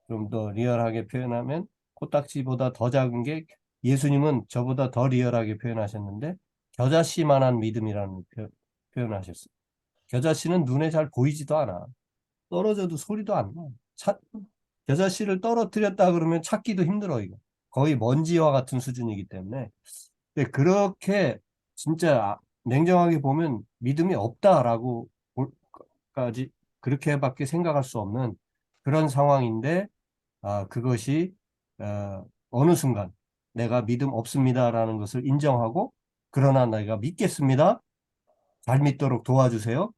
좀 더 리얼하게 표현하면 코딱지보다 더 작은 게 예수님은 저보다 더 리얼하게 표현하셨는데 겨자씨만한 믿음이라는 표현하셨어요. 겨자씨는 눈에 잘 보이지도 않아. 떨어져도 소리도 안 나. 겨자씨를 떨어뜨렸다 그러면 찾기도 힘들어 이거. 거의 먼지와 같은 수준이기 때문에. 근데 그렇게 진짜 냉정하게 보면 믿음이 없다라고 까지 그렇게밖에 생각할 수 없는 그런 상황인데 그것이 어느 순간 내가 믿음 없습니다라는 것을 인정하고 그러나 내가 믿겠습니다. 잘 믿도록 도와주세요.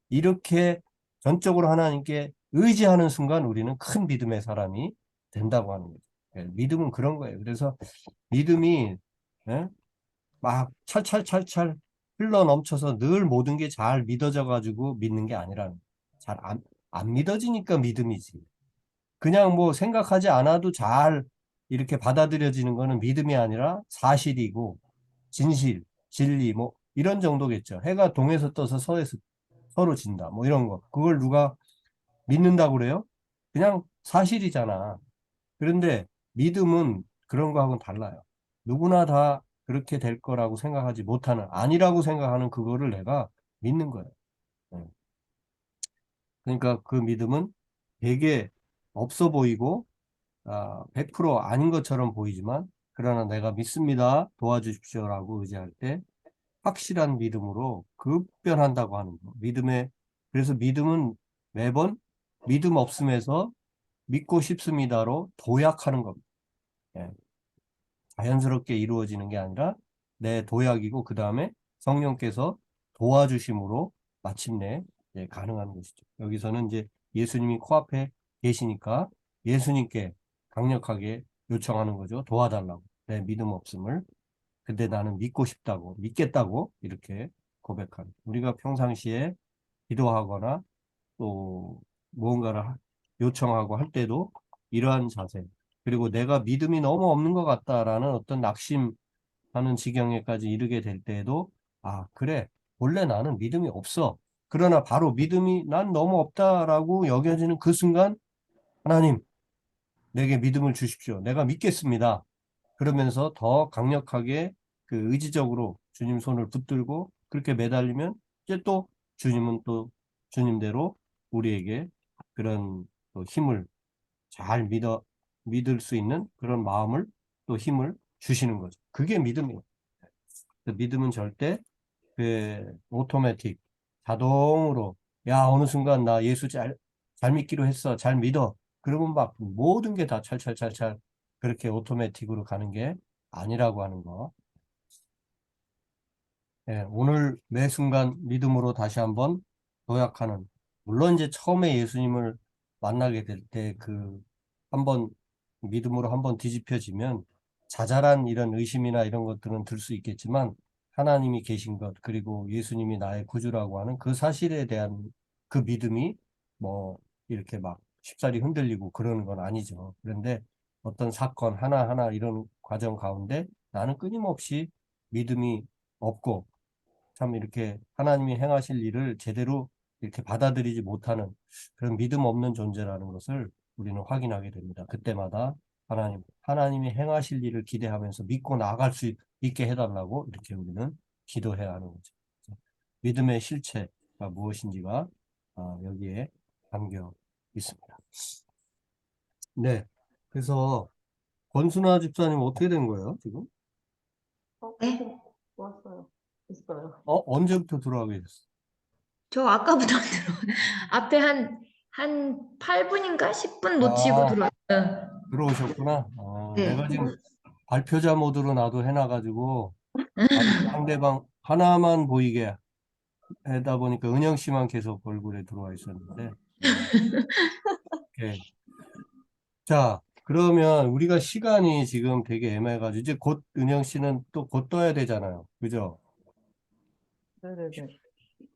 이렇게 전적으로 하나님께 의지하는 순간 우리는 큰 믿음의 사람이 된다고 하는 거죠. 예, 믿음은 그런 거예요. 그래서 믿음이 예? 막 찰찰찰찰 흘러 넘쳐서 늘 모든 게 잘 믿어져 가지고 믿는 게 아니라는 잘 안 믿어지니까 믿음이지. 그냥 뭐 생각하지 않아도 잘 이렇게 받아들여지는 거는 믿음이 아니라 사실이고 진실, 진리 뭐 이런 정도겠죠. 해가 동에서 떠서 서에서 서로 진다. 뭐 이런 거. 그걸 누가 믿는다고 그래요? 그냥 사실이잖아. 그런데 믿음은 그런 거하고는 달라요. 누구나 다 그렇게 될 거라고 생각하지 못하는, 아니라고 생각하는 그거를 내가 믿는 거예요. 네. 그러니까 그 믿음은 되게 없어 보이고, 100% 아닌 것처럼 보이지만, 그러나 내가 믿습니다. 도와주십시오라고 의지할 때 확실한 믿음으로 급변한다고 하는 거. 그래서 믿음은 매번 믿음 없음에서 믿고 싶습니다로 도약하는 겁니다. 예. 자연스럽게 이루어지는 게 아니라 내 도약이고 그 다음에 성령께서 도와주심으로 마침내 이제 가능한 것이죠. 여기서는 이제 예수님이 코앞에 계시니까 예수님께 강력하게 요청하는 거죠. 도와달라고. 내 믿음 없음을. 근데 나는 믿고 싶다고, 믿겠다고 이렇게 고백하는. 우리가 평상시에 기도하거나 또 무언가를 요청하고 할 때도 이러한 자세. 그리고 내가 믿음이 너무 없는 것 같다라는 어떤 낙심하는 지경에까지 이르게 될 때에도 그래. 원래 나는 믿음이 없어. 그러나 바로 믿음이 난 너무 없다라고 여겨지는 그 순간 하나님, 내게 믿음을 주십시오. 내가 믿겠습니다. 그러면서 더 강력하게 그 의지적으로 주님 손을 붙들고 그렇게 매달리면 이제 또 주님은 또 주님대로 우리에게 그런 또 힘을 잘 믿을 수 있는 그런 마음을 또 힘을 주시는 거죠. 그게 믿음이에요. 그 믿음은 절대 그 오토매틱 자동으로 야 어느 순간 나 예수 잘 믿기로 했어 잘 믿어 그러면 막 모든 게 다 찰찰찰찰 그렇게 오토매틱으로 가는 게 아니라고 하는 거. 예, 오늘 매 순간 믿음으로 다시 한번 도약하는 물론 이제 처음에 예수님을 만나게 될 때 그 한번 믿음으로 한번 뒤집혀지면 자잘한 이런 의심이나 이런 것들은 들 수 있겠지만 하나님이 계신 것 그리고 예수님이 나의 구주라고 하는 그 사실에 대한 그 믿음이 뭐 이렇게 막 쉽사리 흔들리고 그러는 건 아니죠. 그런데 어떤 사건 하나하나 이런 과정 가운데 나는 끊임없이 믿음이 없고 참 이렇게 하나님이 행하실 일을 제대로 이렇게 받아들이지 못하는 그런 믿음 없는 존재라는 것을 우리는 확인하게 됩니다. 그때마다 하나님이 행하실 일을 기대하면서 믿고 나아갈 수 있게 해달라고 이렇게 우리는 기도해야 하는 거죠. 믿음의 실체가 무엇인지가 여기에 담겨 있습니다. 네. 그래서 권순아 집사님 어떻게 된 거예요, 지금? 네? 좋았어요. 있어요. 언제부터 들어가게 됐어? 저 아까부터 앞에 한 8분인가 10분 놓치고 아, 들어왔어요. 들어오셨구나. 네. 내가 지금 발표자 모드로 나도 해놔가지고 상대방 하나만 보이게 하다 보니까 은영 씨만 계속 얼굴에 들어와 있었는데. 오케이. 자, 그러면 우리가 시간이 지금 되게 애매해가지고 이제 곧 은영 씨는 또 곧 떠야 되잖아요. 그죠? 네네네.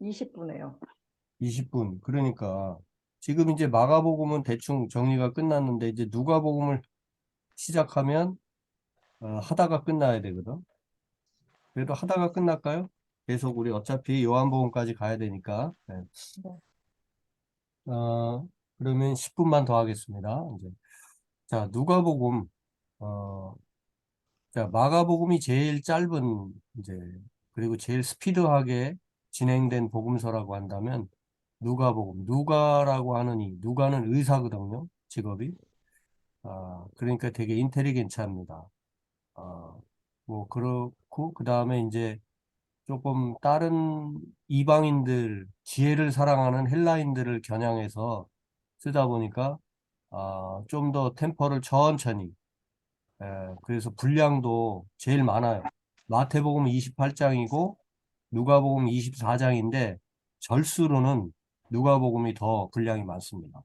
20분에요. 20분. 그러니까 지금 이제 마가복음은 대충 정리가 끝났는데 이제 누가복음을 시작하면 하다가 끝나야 되거든. 그래도 하다가 끝날까요? 계속 우리 어차피 요한복음까지 가야 되니까. 네. 네. 그러면 10분만 더 하겠습니다. 이제. 자, 누가복음, 어, 자, 마가복음이 제일 짧은, 이제, 그리고 제일 스피드하게 진행된 복음서라고 한다면, 누가복음, 누가라고 하는 누가는 의사거든요, 직업이. 그러니까 되게 인텔리겐트합니다. 뭐, 그렇고, 그 다음에 이제, 조금 다른 이방인들, 지혜를 사랑하는 헬라인들을 겨냥해서 쓰다 보니까 좀 더 템포를 천천히 그래서 분량도 제일 많아요. 마태복음 28장이고 누가복음 24장인데 절수로는 누가복음이 더 분량이 많습니다.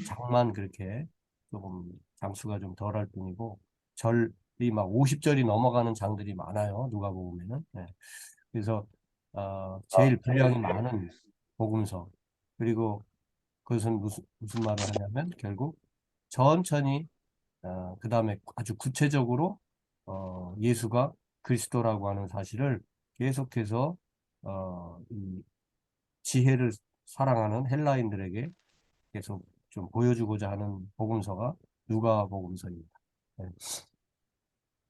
장만 그렇게 조금 장수가 좀 덜할 뿐이고 절이 막 50절이 넘어가는 장들이 많아요. 누가복음에는. 네. 그래서 제일 분량이 많은 복음서 그리고 그것은 무슨 말을 하냐면 결국 천천히 그 다음에 아주 구체적으로 예수가 그리스도라고 하는 사실을 계속해서 이 지혜를 사랑하는 헬라인들에게 계속 좀 보여주고자 하는 복음서가 누가복음서입니다. 네.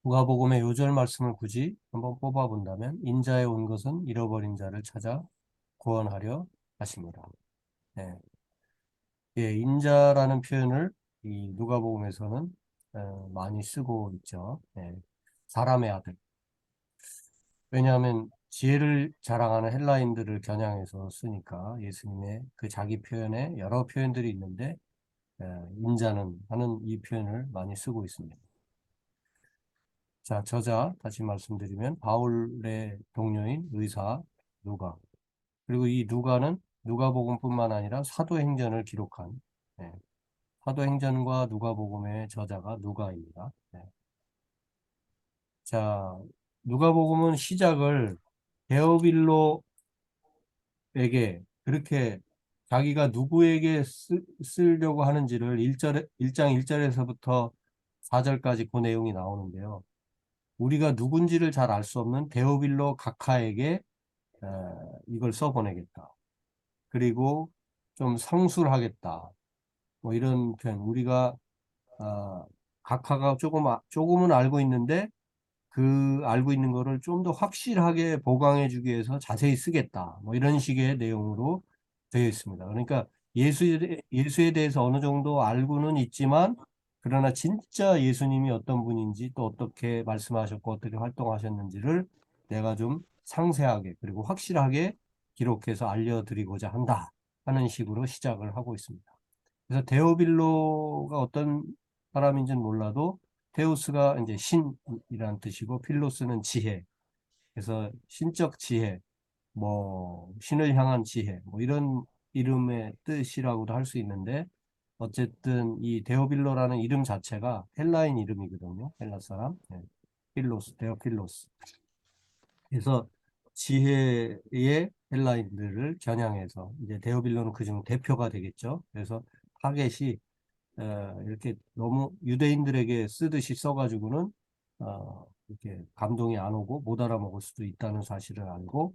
누가복음의 요절 말씀을 굳이 한번 뽑아본다면 인자에 온 것은 잃어버린 자를 찾아 구원하려 하십니다. 네. 예, 인자라는 표현을 이 누가복음에서는 많이 쓰고 있죠. 예, 사람의 아들. 왜냐하면 지혜를 자랑하는 헬라인들을 겨냥해서 쓰니까 예수님의 그 자기 표현에 여러 표현들이 있는데 인자는 하는 이 표현을 많이 쓰고 있습니다. 자, 저자 다시 말씀드리면 바울의 동료인 의사 누가 그리고 이 누가는 누가복음뿐만 아니라 사도행전을 기록한 예, 사도행전과 누가복음의 저자가 누가입니다. 네. 자, 누가복음은 시작을 데오빌로에게 그렇게 자기가 누구에게 쓰려고 하는지를 1장 1절에서부터 4절까지 그 내용이 나오는데요. 우리가 누군지를 잘 알 수 없는 데오빌로 각하에게 이걸 써보내겠다. 그리고 좀 성술하겠다. 뭐 이런 표현. 우리가 각하가 조금은 알고 있는데 그 알고 있는 거를 좀 더 확실하게 보강해 주기 위해서 자세히 쓰겠다. 뭐 이런 식의 내용으로 되어 있습니다. 그러니까 예수에 대해서 어느 정도 알고는 있지만 그러나 진짜 예수님이 어떤 분인지 또 어떻게 말씀하셨고 어떻게 활동하셨는지를 내가 좀 상세하게 그리고 확실하게 기록해서 알려드리고자 한다 하는 식으로 시작을 하고 있습니다. 그래서 데오빌로가 어떤 사람인지는 몰라도 테우스가 이제 신이라는 뜻이고 필로스는 지혜. 그래서 신적 지혜, 뭐 신을 향한 지혜, 뭐 이런 이름의 뜻이라고도 할 수 있는데 어쨌든 이 데오빌로라는 이름 자체가 헬라인 이름이거든요. 헬라 사람. 네. 필로스, 데오필로스. 그래서 지혜의 헬라인들을 겨냥해서 이제 데오빌로는 그중 대표가 되겠죠. 그래서 타겟이 이렇게 너무 유대인들에게 쓰듯이 써가지고는 이렇게 감동이 안 오고 못 알아먹을 수도 있다는 사실을 알고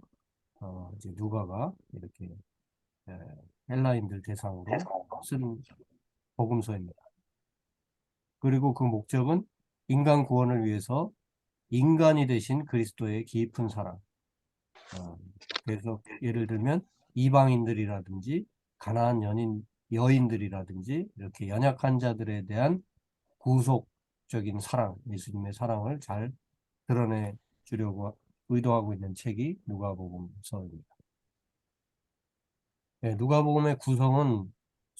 이제 누가가 이렇게 에, 헬라인들 대상으로 쓴 복음서입니다. 그리고 그 목적은 인간 구원을 위해서 인간이 되신 그리스도의 깊은 사랑. 그래서 예를 들면 이방인들이라든지 가난한 여인들이라든지 이렇게 연약한 자들에 대한 구속적인 사랑, 예수님의 사랑을 잘 드러내 주려고 의도하고 있는 책이 누가복음서입니다. 네, 누가복음의 구성은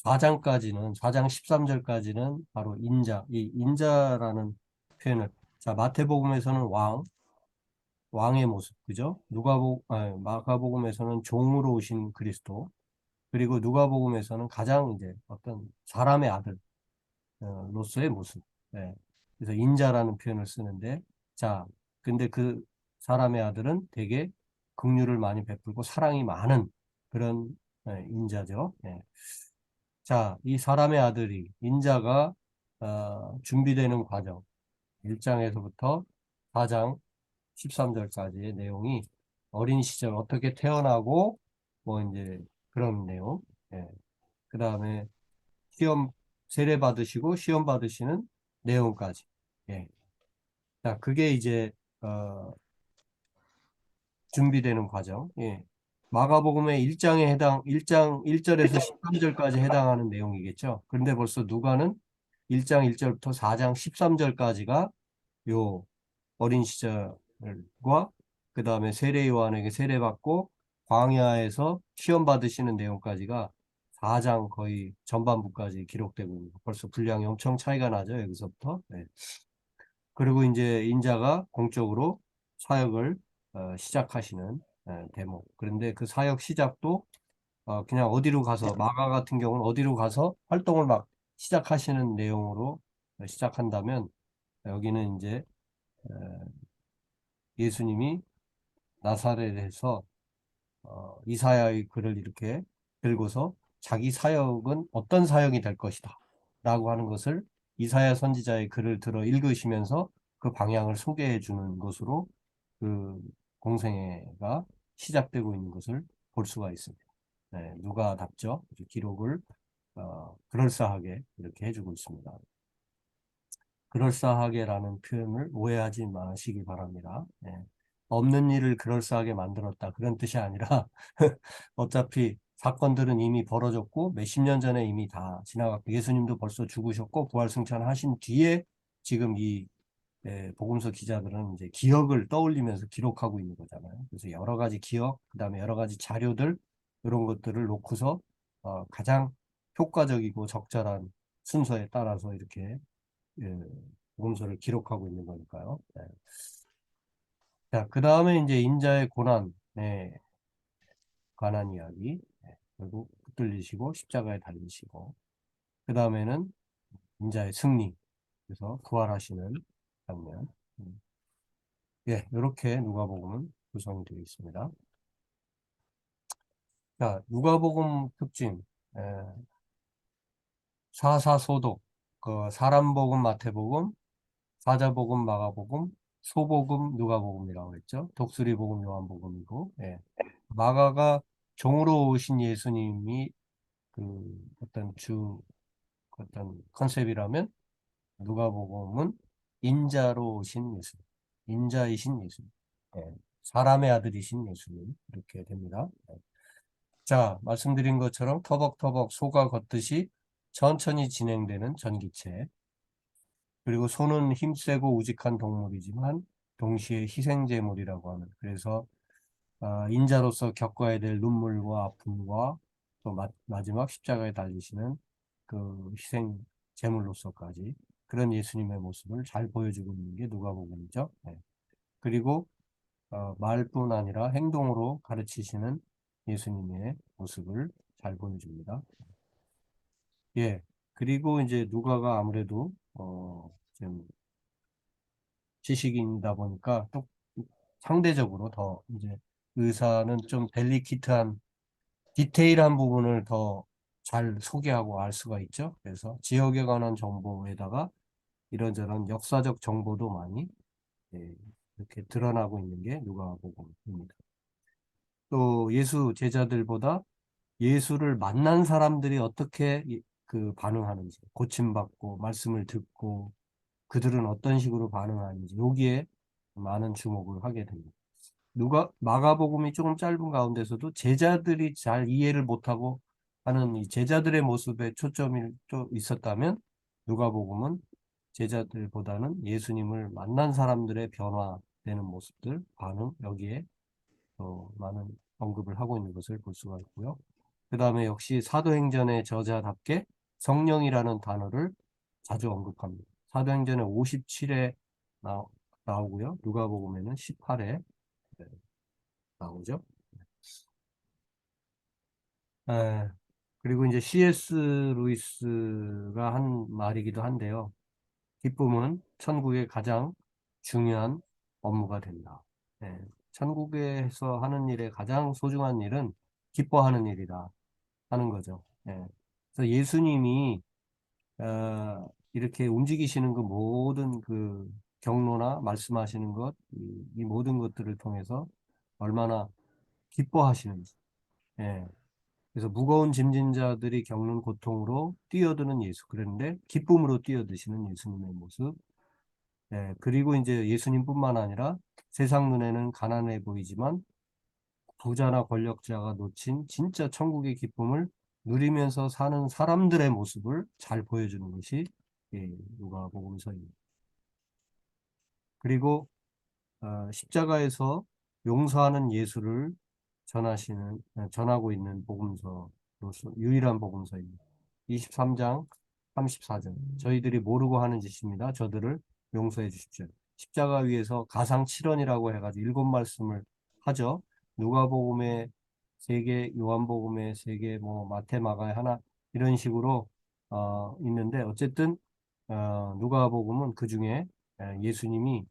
4장 13절까지는 바로 이 인자라는 표현을, 자, 마태복음에서는 왕의 모습, 그죠? 마가복음에서는 종으로 오신 그리스도, 그리고 누가복음에서는 가장 이제 어떤 사람의 아들, 로서의 모습. 예. 그래서 인자라는 표현을 쓰는데, 자, 근데 그 사람의 아들은 되게 긍휼을 많이 베풀고 사랑이 많은 그런 인자죠. 예. 자, 이 사람의 아들이 인자가 준비되는 과정, 1장에서부터 4장 13절까지의 내용이 어린 시절 어떻게 태어나고 뭐 이제 그런 내용. 예. 그 다음에 시험 세례 받으시고 시험 받으시는 내용까지. 예. 자, 그게 이제 준비되는 과정. 예. 마가복음의 1장 1절에서 13절까지 해당하는 내용이겠죠. 그런데 벌써 누가는 1장 1절부터 4장 13절까지가 요 어린 시절과 그 다음에 세례 요한에게 세례받고 광야에서 시험 받으시는 내용까지가 4장 거의 전반부까지 기록되고 있는 거. 벌써 분량이 엄청 차이가 나죠. 여기서부터. 네. 그리고 이제 인자가 공적으로 사역을 시작하시는 대목. 그런데 그 사역 시작도 그냥 어디로 가서 마가 같은 경우는 어디로 가서 활동을 막 시작하시는 내용으로 시작한다면 여기는 이제 예수님이 나사렛에서 이사야의 글을 이렇게 들고서 자기 사역은 어떤 사역이 될 것이다 라고 하는 것을 이사야 선지자의 글을 들어 읽으시면서 그 방향을 소개해 주는 것으로 그 공생애가 시작되고 있는 것을 볼 수가 있습니다. 네, 누가답죠. 기록을 그럴싸하게 이렇게 해주고 있습니다. 그럴싸하게라는 표현을 오해하지 마시기 바랍니다. 예. 없는 일을 그럴싸하게 만들었다. 그런 뜻이 아니라 어차피 사건들은 이미 벌어졌고 몇십 년 전에 이미 다 지나갔고 예수님도 벌써 죽으셨고 부활승천하신 뒤에 지금 이 복음서 기자들은 이제 기억을 떠올리면서 기록하고 있는 거잖아요. 그래서 여러 가지 기억, 그다음에 여러 가지 자료들 이런 것들을 놓고서 가장 효과적이고 적절한 순서에 따라서 이렇게 예, 복음서를 기록하고 있는 거니까요. 네. 자, 그 다음에 이제 인자의 고난에 관한 이야기. 네. 결국 붙들리시고 십자가에 달리시고 그 다음에는 인자의 승리. 그래서 부활하시는 장면. 예, 이렇게 누가복음은 구성이 되어 있습니다. 자, 누가복음 특징. 사사소독. 그 사람복음 마태복음, 사자복음 마가복음, 소복음 누가복음이라고 했죠. 독수리복음 요한복음이고, 예. 마가가 종으로 오신 예수님이 그 어떤 컨셉이라면 누가복음은 인자로 오신 예수님, 인자이신 예수님, 예, 사람의 아들이신 예수님 이렇게 됩니다. 예. 자, 말씀드린 것처럼 터벅터벅 소가 걷듯이 천천히 진행되는 전기체. 그리고 소는 힘세고 우직한 동물이지만 동시에 희생제물이라고 하는. 그래서 인자로서 겪어야 될 눈물과 아픔과 또 마지막 십자가에 달리시는 그 희생 제물로서까지 그런 예수님의 모습을 잘 보여주고 있는 게 누가복음이죠. 네. 그리고 말뿐 아니라 행동으로 가르치시는 예수님의 모습을 잘 보여줍니다. 예. 그리고 이제 누가가 아무래도 좀 지식인이다 보니까 또 상대적으로 더 이제 의사는 좀 델리키트한 디테일한 부분을 더 잘 소개하고 알 수가 있죠. 그래서 지역에 관한 정보에다가 이런저런 역사적 정보도 많이 예, 이렇게 드러나고 있는 게 누가복음입니다. 또 예수 제자들보다 예수를 만난 사람들이 어떻게 그 반응하는지, 고침받고 말씀을 듣고 그들은 어떤 식으로 반응하는지 여기에 많은 주목을 하게 됩니다. 마가복음이 조금 짧은 가운데서도 제자들이 잘 이해를 못하고 하는 이 제자들의 모습에 초점이 또 있었다면 누가복음은 제자들보다는 예수님을 만난 사람들의 변화되는 모습들, 반응 여기에 많은 언급을 하고 있는 것을 볼 수가 있고요. 그 다음에 역시 사도행전의 저자답게 성령이라는 단어를 자주 언급합니다. 사도행전에 57회 나오고요. 누가복음에는 18회 나오죠. 에, 그리고 이제 C.S. 루이스가 한 말이기도 한데요. 기쁨은 천국의 가장 중요한 업무가 된다. 예, 천국에서 하는 일의 가장 소중한 일은 기뻐하는 일이다 하는 거죠. 예, 그래서 예수님이 이렇게 움직이시는 그 모든 그 경로나 말씀하시는 것, 이 모든 것들을 통해서 얼마나 기뻐하시는지. 예, 그래서 무거운 짐진 자들이 겪는 고통으로 뛰어드는 예수. 그런데 기쁨으로 뛰어드시는 예수님의 모습. 예, 그리고 이제 예수님뿐만 아니라 세상 눈에는 가난해 보이지만 부자나 권력자가 놓친 진짜 천국의 기쁨을 누리면서 사는 사람들의 모습을 잘 보여주는 것이 누가복음서입니다. 그리고 십자가에서 용서하는 예수를 전하고 있는 복음서로서 유일한 복음서입니다. 23장 34절. 저희들이 모르고 하는 짓입니다. 저들을 용서해 주십시오. 십자가 위에서 가상 7원이라고 해가지고 일곱 말씀을 하죠. 누가복음에 3개, 요한복음에 3개, 뭐 마태, 마가에 하나 이런 식으로 있는데 어쨌든 누가복음은 그 중에 예수님이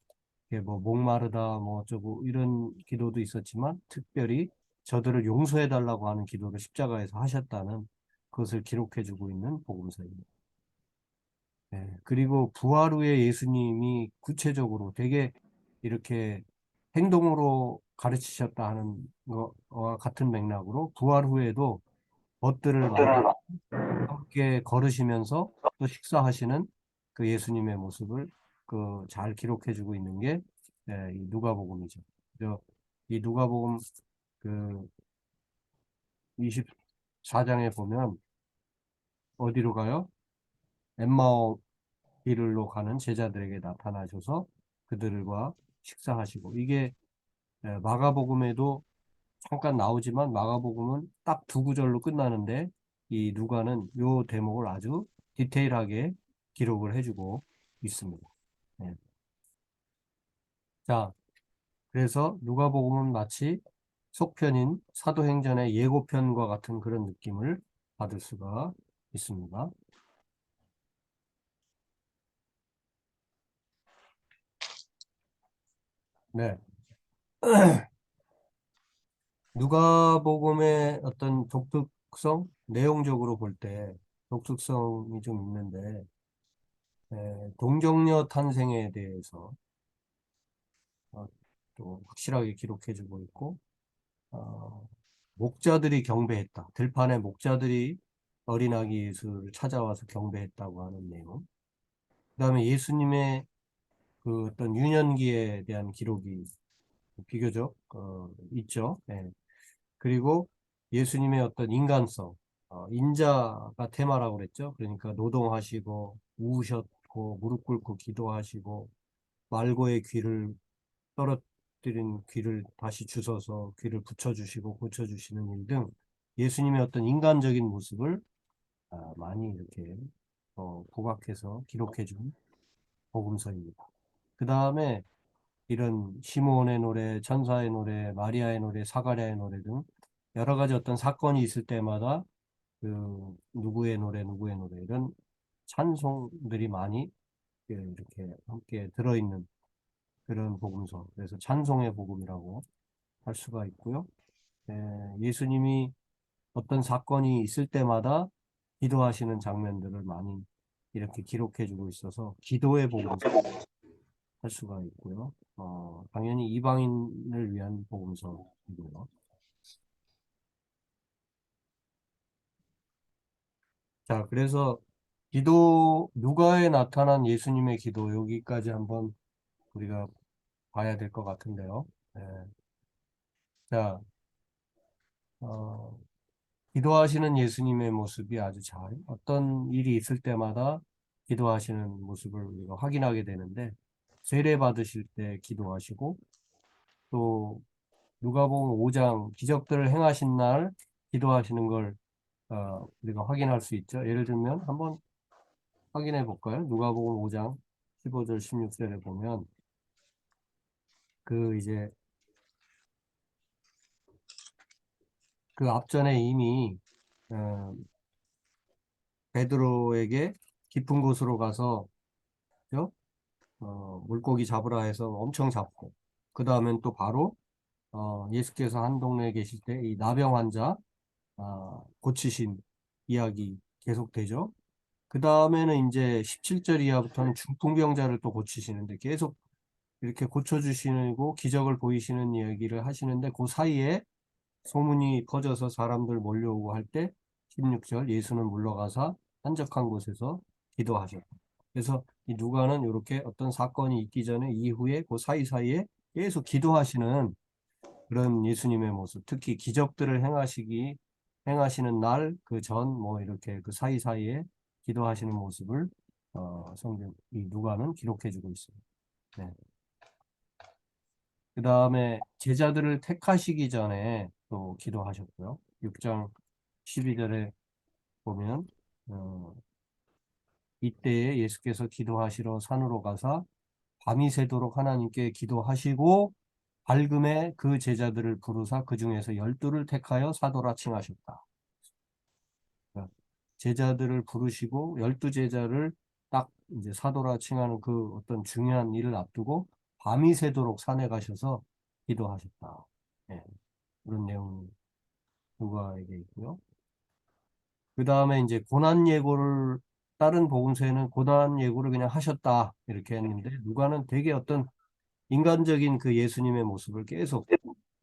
이게 뭐 목마르다 뭐 어쩌고 이런 기도도 있었지만 특별히 저들을 용서해 달라고 하는 기도를 십자가에서 하셨다는 그것을 기록해 주고 있는 복음서입니다. 네, 그리고 부활 후에 예수님이 구체적으로 되게 이렇게 행동으로 가르치셨다 하는 것과 같은 맥락으로 부활 후에도 벗들을 만나 함께 걸으시면서 또 식사하시는 그 예수님의 모습을 그 잘 기록해 주고 있는 게 이 누가복음이죠. 그래서 이 누가복음 그 24장에 보면 어디로 가요? 엠마오 길로 가는 제자들에게 나타나셔서 그들과 식사하시고 이게 마가복음에도 잠깐 나오지만 마가복음은 딱 2구절로 끝나는데 이 누가는 요 대목을 아주 디테일하게 기록을 해주고 있습니다. 네. 자, 그래서 누가복음은 마치 속편인 사도행전의 예고편과 같은 그런 느낌을 받을 수가 있습니다. 네. 누가복음의 어떤 독특성, 내용적으로 볼 때 독특성이 좀 있는데 동정녀 탄생에 대해서 또 확실하게 기록해주고 있고 목자들이 경배했다. 들판에 목자들이 어린아기 예수를 찾아와서 경배했다고 하는 내용. 그다음에 예수님의 그 어떤 유년기에 대한 기록이 비교적 있죠. 예. 그리고 예수님의 어떤 인간성, 인자가 테마라고 그랬죠. 그러니까 노동하시고 우우셨고 무릎 꿇고 기도하시고 말고의 귀를 떨어뜨린 귀를 다시 주워서 귀를 붙여주시고 고쳐주시는 일 등 예수님의 어떤 인간적인 모습을 많이 이렇게 부각해서 기록해준 복음서입니다. 그 다음에 이런 시므온의 노래, 천사의 노래, 마리아의 노래, 사가랴의 노래 등 여러 가지 어떤 사건이 있을 때마다 그 누구의 노래 이런 찬송들이 많이 이렇게 함께 들어있는 그런 복음서. 그래서 찬송의 복음이라고 할 수가 있고요. 예수님이 어떤 사건이 있을 때마다 기도하시는 장면들을 많이 이렇게 기록해주고 있어서 기도의 복음서 할 수가 있고요. 당연히 이방인을 위한 복음서이고요. 자, 그래서 누가에 나타난 예수님의 기도 여기까지 한번 우리가 봐야 될 것 같은데요. 예. 자, 어, 기도하시는 예수님의 모습이 아주 어떤 일이 있을 때마다 기도하시는 모습을 우리가 확인하게 되는데, 세례 받으실 때 기도하시고, 또 누가복음 5장 기적들을 행하신 날 기도하시는 걸 우리가 확인할 수 있죠. 예를 들면 한번 확인해 볼까요? 누가복음 5장 15절 16절에 보면 이제 그 앞전에 이미 어, 베드로에게 깊은 곳으로 가서 그죠? 물고기 잡으라 해서 엄청 잡고 그 다음엔 또 바로 예수께서 한 동네에 계실 때 이 나병 환자 고치신 이야기 계속되죠. 그 다음에는 이제 17절 이하부터는 중풍병자를 또 고치시는데 계속 이렇게 고쳐주시고 기적을 보이시는 이야기를 하시는데 그 사이에 소문이 퍼져서 사람들 몰려오고 할 때 16절 예수는 물러가사 한적한 곳에서 기도하셨다. 그래서 이 누가는 이렇게 어떤 사건이 있기 전에 이후에 그 사이사이에 계속 기도하시는 그런 예수님의 모습, 특히 기적들을 행하시는 날, 그 전, 뭐 이렇게 그 사이사이에 기도하시는 모습을 성경 이 누가는 기록해주고 있습니다. 네. 그 다음에 제자들을 택하시기 전에 또 기도하셨고요. 6장 12절에 보면 이때에 예수께서 기도하시러 산으로 가사 밤이 새도록 하나님께 기도하시고 밝음에 그 제자들을 부르사 그 중에서 12를 택하여 사도라 칭하셨다. 제자들을 부르시고 12제자를 딱 이제 사도라 칭하는 그 어떤 중요한 일을 앞두고 밤이 새도록 산에 가셔서 기도하셨다. 예, 그런 내용이 누가에게 있고요. 그 다음에 이제 고난 예고를 다른 복음서에는 고난 예고를 그냥 하셨다 이렇게 했는데 누가는 되게 어떤 인간적인 그 예수님의 모습을 계속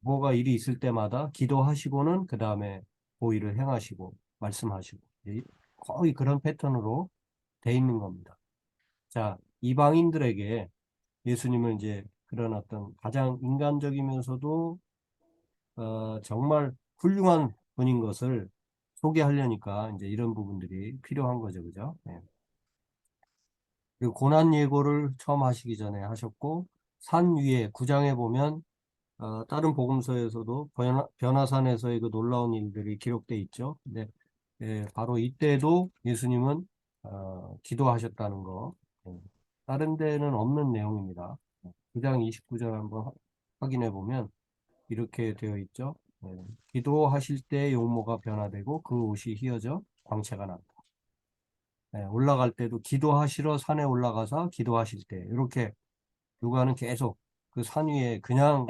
뭐가 일이 있을 때마다 기도하시고는 그 다음에 보일을 행하시고 말씀하시고 거의 그런 패턴으로 돼 있는 겁니다. 자, 이방인들에게 예수님은 이제 그런 어떤 가장 인간적이면서도 정말 훌륭한 분인 것을 소개하려니까 이제 이런 부분들이 필요한 거죠, 그죠? 네. 그리고 고난 예고를 처음 하시기 전에 하셨고 산 위에 9장에 보면 다른 복음서에서도 변화산에서의 그 놀라운 일들이 기록돼 있죠. 근데 바로 이때도 예수님은 기도하셨다는 거. 다른 데는 없는 내용입니다. 9장 29절 한번 확인해 보면 이렇게 되어 있죠. 기도하실 때 용모가 변화되고 그 옷이 휘어져 광채가 난다. 올라갈 때도 기도하시러 산에 올라가서 기도하실 때 이렇게 누가는 계속 그 산 위에 그냥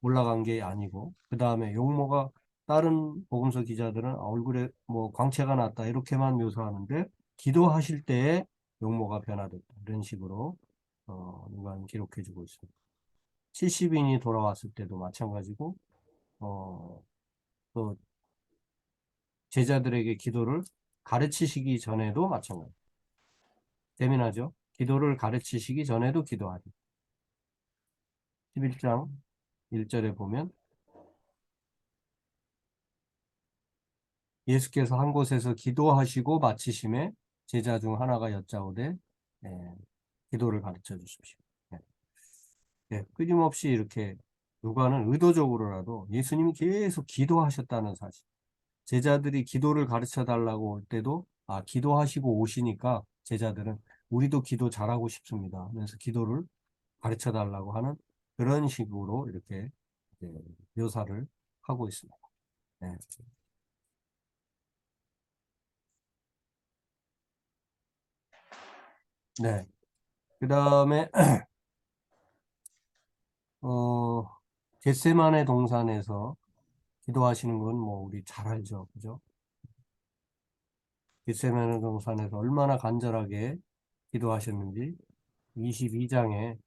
올라간 게 아니고 그 다음에 용모가 다른 복음서 기자들은 얼굴에 뭐 광채가 났다 이렇게만 묘사하는데 기도하실 때에 용모가 변화됐다 이런 식으로 누가는 기록해주고 있습니다. 70인이 돌아왔을 때도 마찬가지고 또 제자들에게 기도를 가르치시기 전에도 마찬가지. 재미나죠? 기도를 가르치시기 전에도 기도하리. 11장 1절에 보면 예수께서 한 곳에서 기도하시고 마치심에 제자 중 하나가 여짜오되 기도를 가르쳐 주십시오. 끊임없이 이렇게 누가는 의도적으로라도 예수님이 계속 기도하셨다는 사실. 제자들이 기도를 가르쳐 달라고 올 때도 기도하시고 오시니까 제자들은 우리도 기도 잘하고 싶습니다 하면서 기도를 가르쳐 달라고 하는 그런 식으로 이렇게 묘사를 하고 있습니다. 네. 네. 그 다음에 겟세마네 동산에서 기도하시는 건 뭐 우리 잘 알죠, 그죠? 겟세마네 동산에서 얼마나 간절하게 기도하셨는지 22장에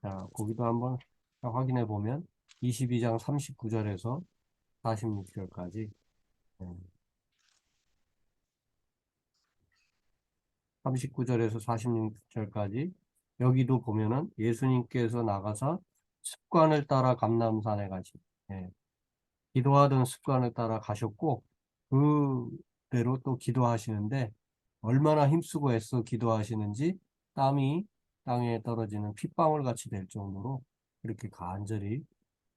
자, 거기도 한번 확인해 보면 22장 39절에서 46절까지 39절에서 46절까지 여기도 보면은 예수님께서 나가서 습관을 따라 감람산에 가시 기도하던 습관을 따라 가셨고 그대로 또 기도하시는데 얼마나 힘쓰고 애써 기도하시는지 땀이 땅에 떨어지는 핏방울 같이 될 정도로 이렇게 간절히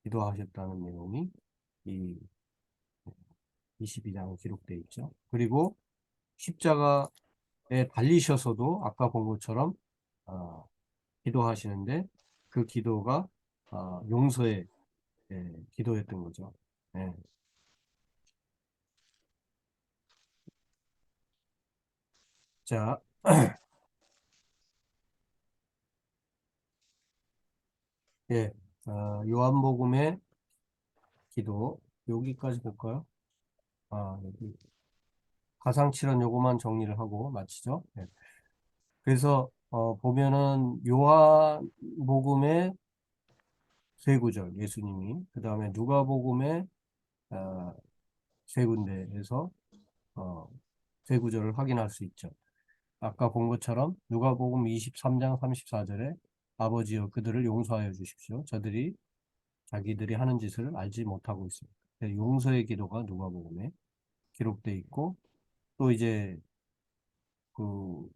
기도하셨다는 내용이 이 22장에 기록되어 있죠. 그리고 십자가에 달리셔서도 아까 본 것처럼 기도하시는데 그 기도가 용서의 기도였던 거죠. 예. 자, 예, 요한복음의 기도 여기까지 볼까요? 여기 가상칠언 요거만 정리를 하고 마치죠. 예. 그래서 보면은 요한복음의 세 구절 예수님이 그 다음에 누가복음의 어, 세 군데에서 세 구절을 확인할 수 있죠. 아까 본 것처럼 누가복음 23장 34절에 아버지여 그들을 용서하여 주십시오. 저들이 자기들이 하는 짓을 알지 못하고 있습니다. 용서의 기도가 누가복음에 기록되어 있고 또 이제 그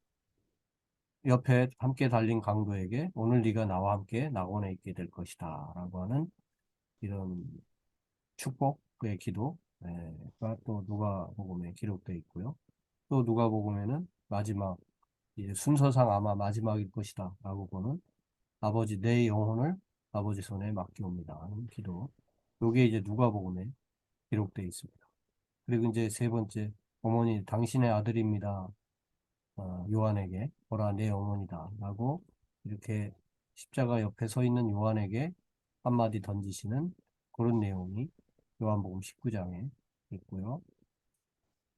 옆에 함께 달린 강도에게 오늘 네가 나와 함께 낙원에 있게 될 것이다 라고 하는 이런 축복의 기도가 또 누가복음에 기록되어 있고요. 또 누가복음에는 마지막 이제 순서상 아마 마지막일 것이다 라고 보는 아버지 내 영혼을 아버지 손에 맡기옵니다 하는 기도. 요게 이제 누가복음에 기록되어 있습니다. 그리고 이제 세 번째 어머니 당신의 아들입니다. 요한에게 보라 내 어머니다 라고 이렇게 십자가 옆에 서 있는 요한에게 한마디 던지시는 그런 내용이 요한복음 19장에 있고요.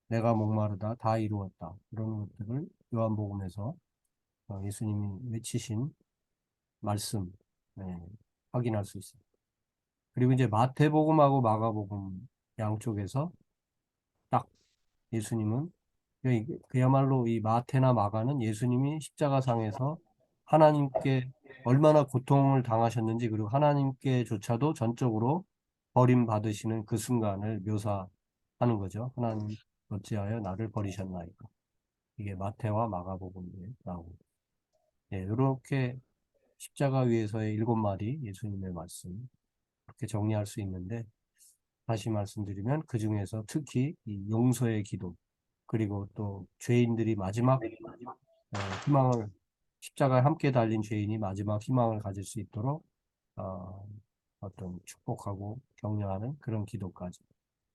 내가 목마르다 다 이루었다 이런 것들을 요한복음에서 예수님이 외치신 말씀 확인할 수 있습니다. 그리고 이제 마태복음하고 마가복음 양쪽에서 딱 예수님은 그야말로 이 마태나 마가는 예수님이 십자가상에서 하나님께 얼마나 고통을 당하셨는지 그리고 하나님께조차도 전적으로 버림받으시는 그 순간을 묘사하는 거죠. 하나님 어찌하여 나를 버리셨나이까. 이게 마태와 마가복음에 나오고 이렇게 십자가 위에서의 7마디 예수님의 말씀 그렇게 정리할 수 있는데 다시 말씀드리면 그 중에서 특히 이 용서의 기도 그리고 또 죄인들이 마지막 희망을 십자가에 함께 달린 죄인이 마지막 희망을 가질 수 있도록 어떤 축복하고 격려하는 그런 기도까지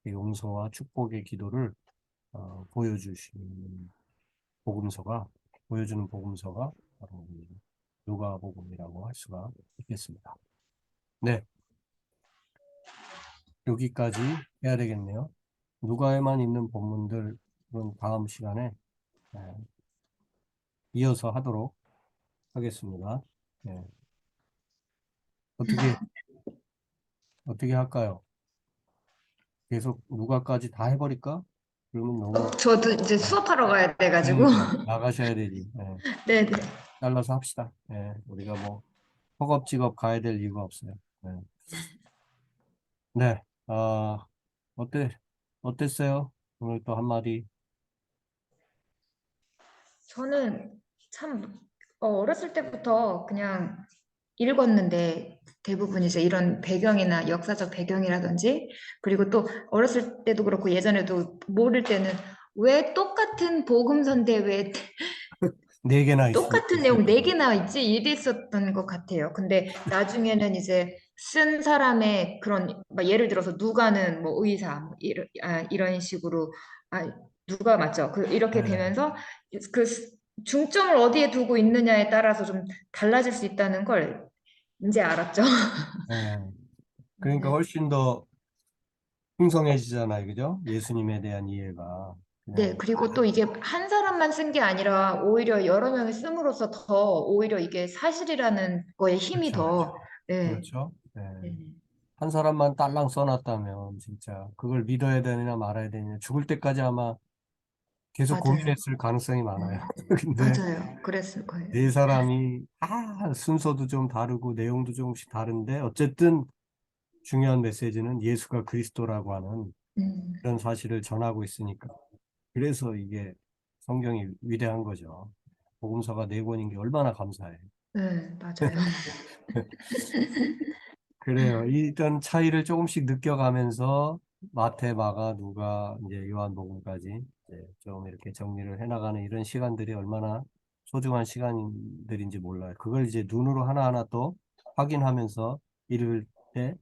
용서와 축복의 기도를 보여주는 복음서가 바로 누가복음이라고 할 수가 있겠습니다. 네, 여기까지 해야 되겠네요. 누가에만 있는 본문들은 다음 시간에 이어서 하도록 하겠습니다. 네. 어떻게 할까요? 계속 누가까지 다 해버릴까? 그러면 너무 저도 이제 수업하러 가야 돼가지고. 나가셔야 되지. 예. 네네. 잘라서 합시다. 예. 우리가 뭐 허겁지겁 가야 될 이유가 없어요. 예. 네. 어때 어땠어요? 오늘 또 한마디. 저는 참 어렸을 때부터 그냥 읽었는데 대부분 이제 이런 배경이나 역사적 배경이라든지 그리고 또 어렸을 때도 그렇고 예전에도 모를 때는 왜 똑같은 복음서인데 왜 네 개나 똑같은 내용 네 개나 있지 이랬었던 것 같아요. 근데 나중에는 이제 쓴 사람의 그런 막 예를 들어서 누가는 뭐 의사 뭐 이런 식으로 누가 맞죠? 이렇게 네. 되면서 그 중점을 어디에 두고 있느냐에 따라서 좀 달라질 수 있다는 걸 이제 알았죠. 예. 그러니까 네. 훨씬 더 풍성해지잖아요. 그죠? 예수님에 대한 이해가. 네, 그냥, 그리고 또 이게 한 사람만 쓴 게 아니라 오히려 여러 명이 씀으로써 더 오히려 이게 사실이라는 거에 힘이 그렇죠. 더, 네. 그렇죠. 예. 네. 한 사람만 딸랑 써놨다면, 진짜, 그걸 믿어야 되느냐 말아야 되느냐, 죽을 때까지 아마 계속 맞아요. 고민했을 가능성이 많아요. 근데 맞아요. 그랬을 거예요. 네 사람이, 순서도 좀 다르고, 내용도 조금씩 다른데, 어쨌든 중요한 메시지는 예수가 그리스도라고 하는 음, 그런 사실을 전하고 있으니까. 그래서 이게 성경이 위대한 거죠. 복음서가 네 권인 게 얼마나 감사해요. 네, 맞아요. 그래요. 이런 차이를 조금씩 느껴가면서 마태, 마가, 누가, 이제 요한복음까지 이제 좀 이렇게 정리를 해나가는 이런 시간들이 얼마나 소중한 시간들인지 몰라요. 그걸 이제 눈으로 하나하나 또 확인하면서 읽을 때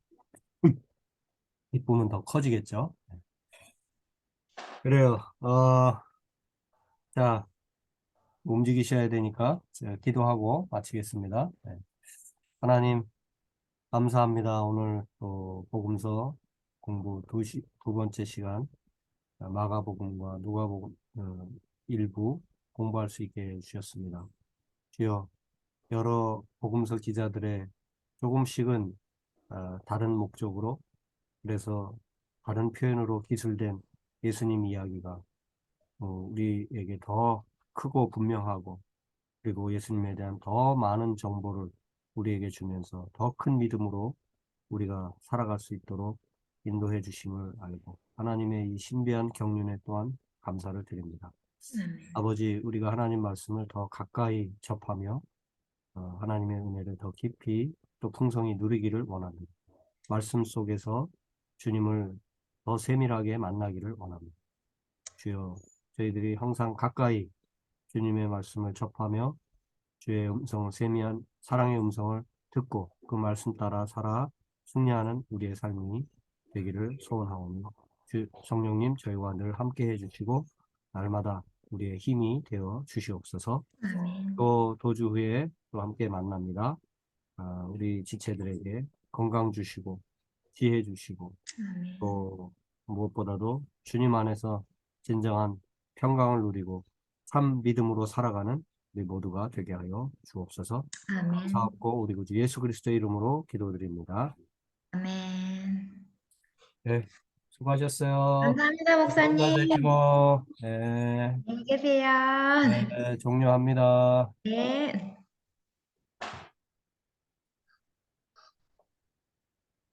기쁨은 더 커지겠죠. 그래요. 자, 움직이셔야 되니까 제가 기도하고 마치겠습니다. 네. 하나님, 감사합니다. 오늘 또 복음서 공부 두 번째 시간 마가복음과 누가복음 일부 공부할 수 있게 해주셨습니다. 주여 여러 복음서 기자들의 조금씩은 다른 목적으로 그래서 다른 표현으로 기술된 예수님 이야기가 우리에게 더 크고 분명하고 그리고 예수님에 대한 더 많은 정보를 우리에게 주면서 더 큰 믿음으로 우리가 살아갈 수 있도록 인도해 주심을 알고 하나님의 이 신비한 경륜에 또한 감사를 드립니다. 아버지, 우리가 하나님 말씀을 더 가까이 접하며 하나님의 은혜를 더 깊이 또 풍성히 누리기를 원합니다. 말씀 속에서 주님을 더 세밀하게 만나기를 원합니다. 주여, 저희들이 항상 가까이 주님의 말씀을 접하며 주의 음성을 세미한 사랑의 음성을 듣고 그 말씀 따라 살아 승리하는 우리의 삶이 되기를 소원하오며 주 성령님 저희와 늘 함께 해주시고 날마다 우리의 힘이 되어 주시옵소서. 아멘. 또 도주 후에 또 함께 만납니다. 우리 지체들에게 건강 주시고 지혜 주시고 아멘. 또 무엇보다도 주님 안에서 진정한 평강을 누리고 참 믿음으로 살아가는 우리 모두가 되게 하여 주옵소서. 아멘. 감사하고 우리 구주 예수 그리스도의 이름으로 기도드립니다. 아멘. 네, 수고하셨어요. 감사합니다, 좋은 날 목사님. 되시고, 네, 안녕히 계세요. 네, 종료합니다. 네.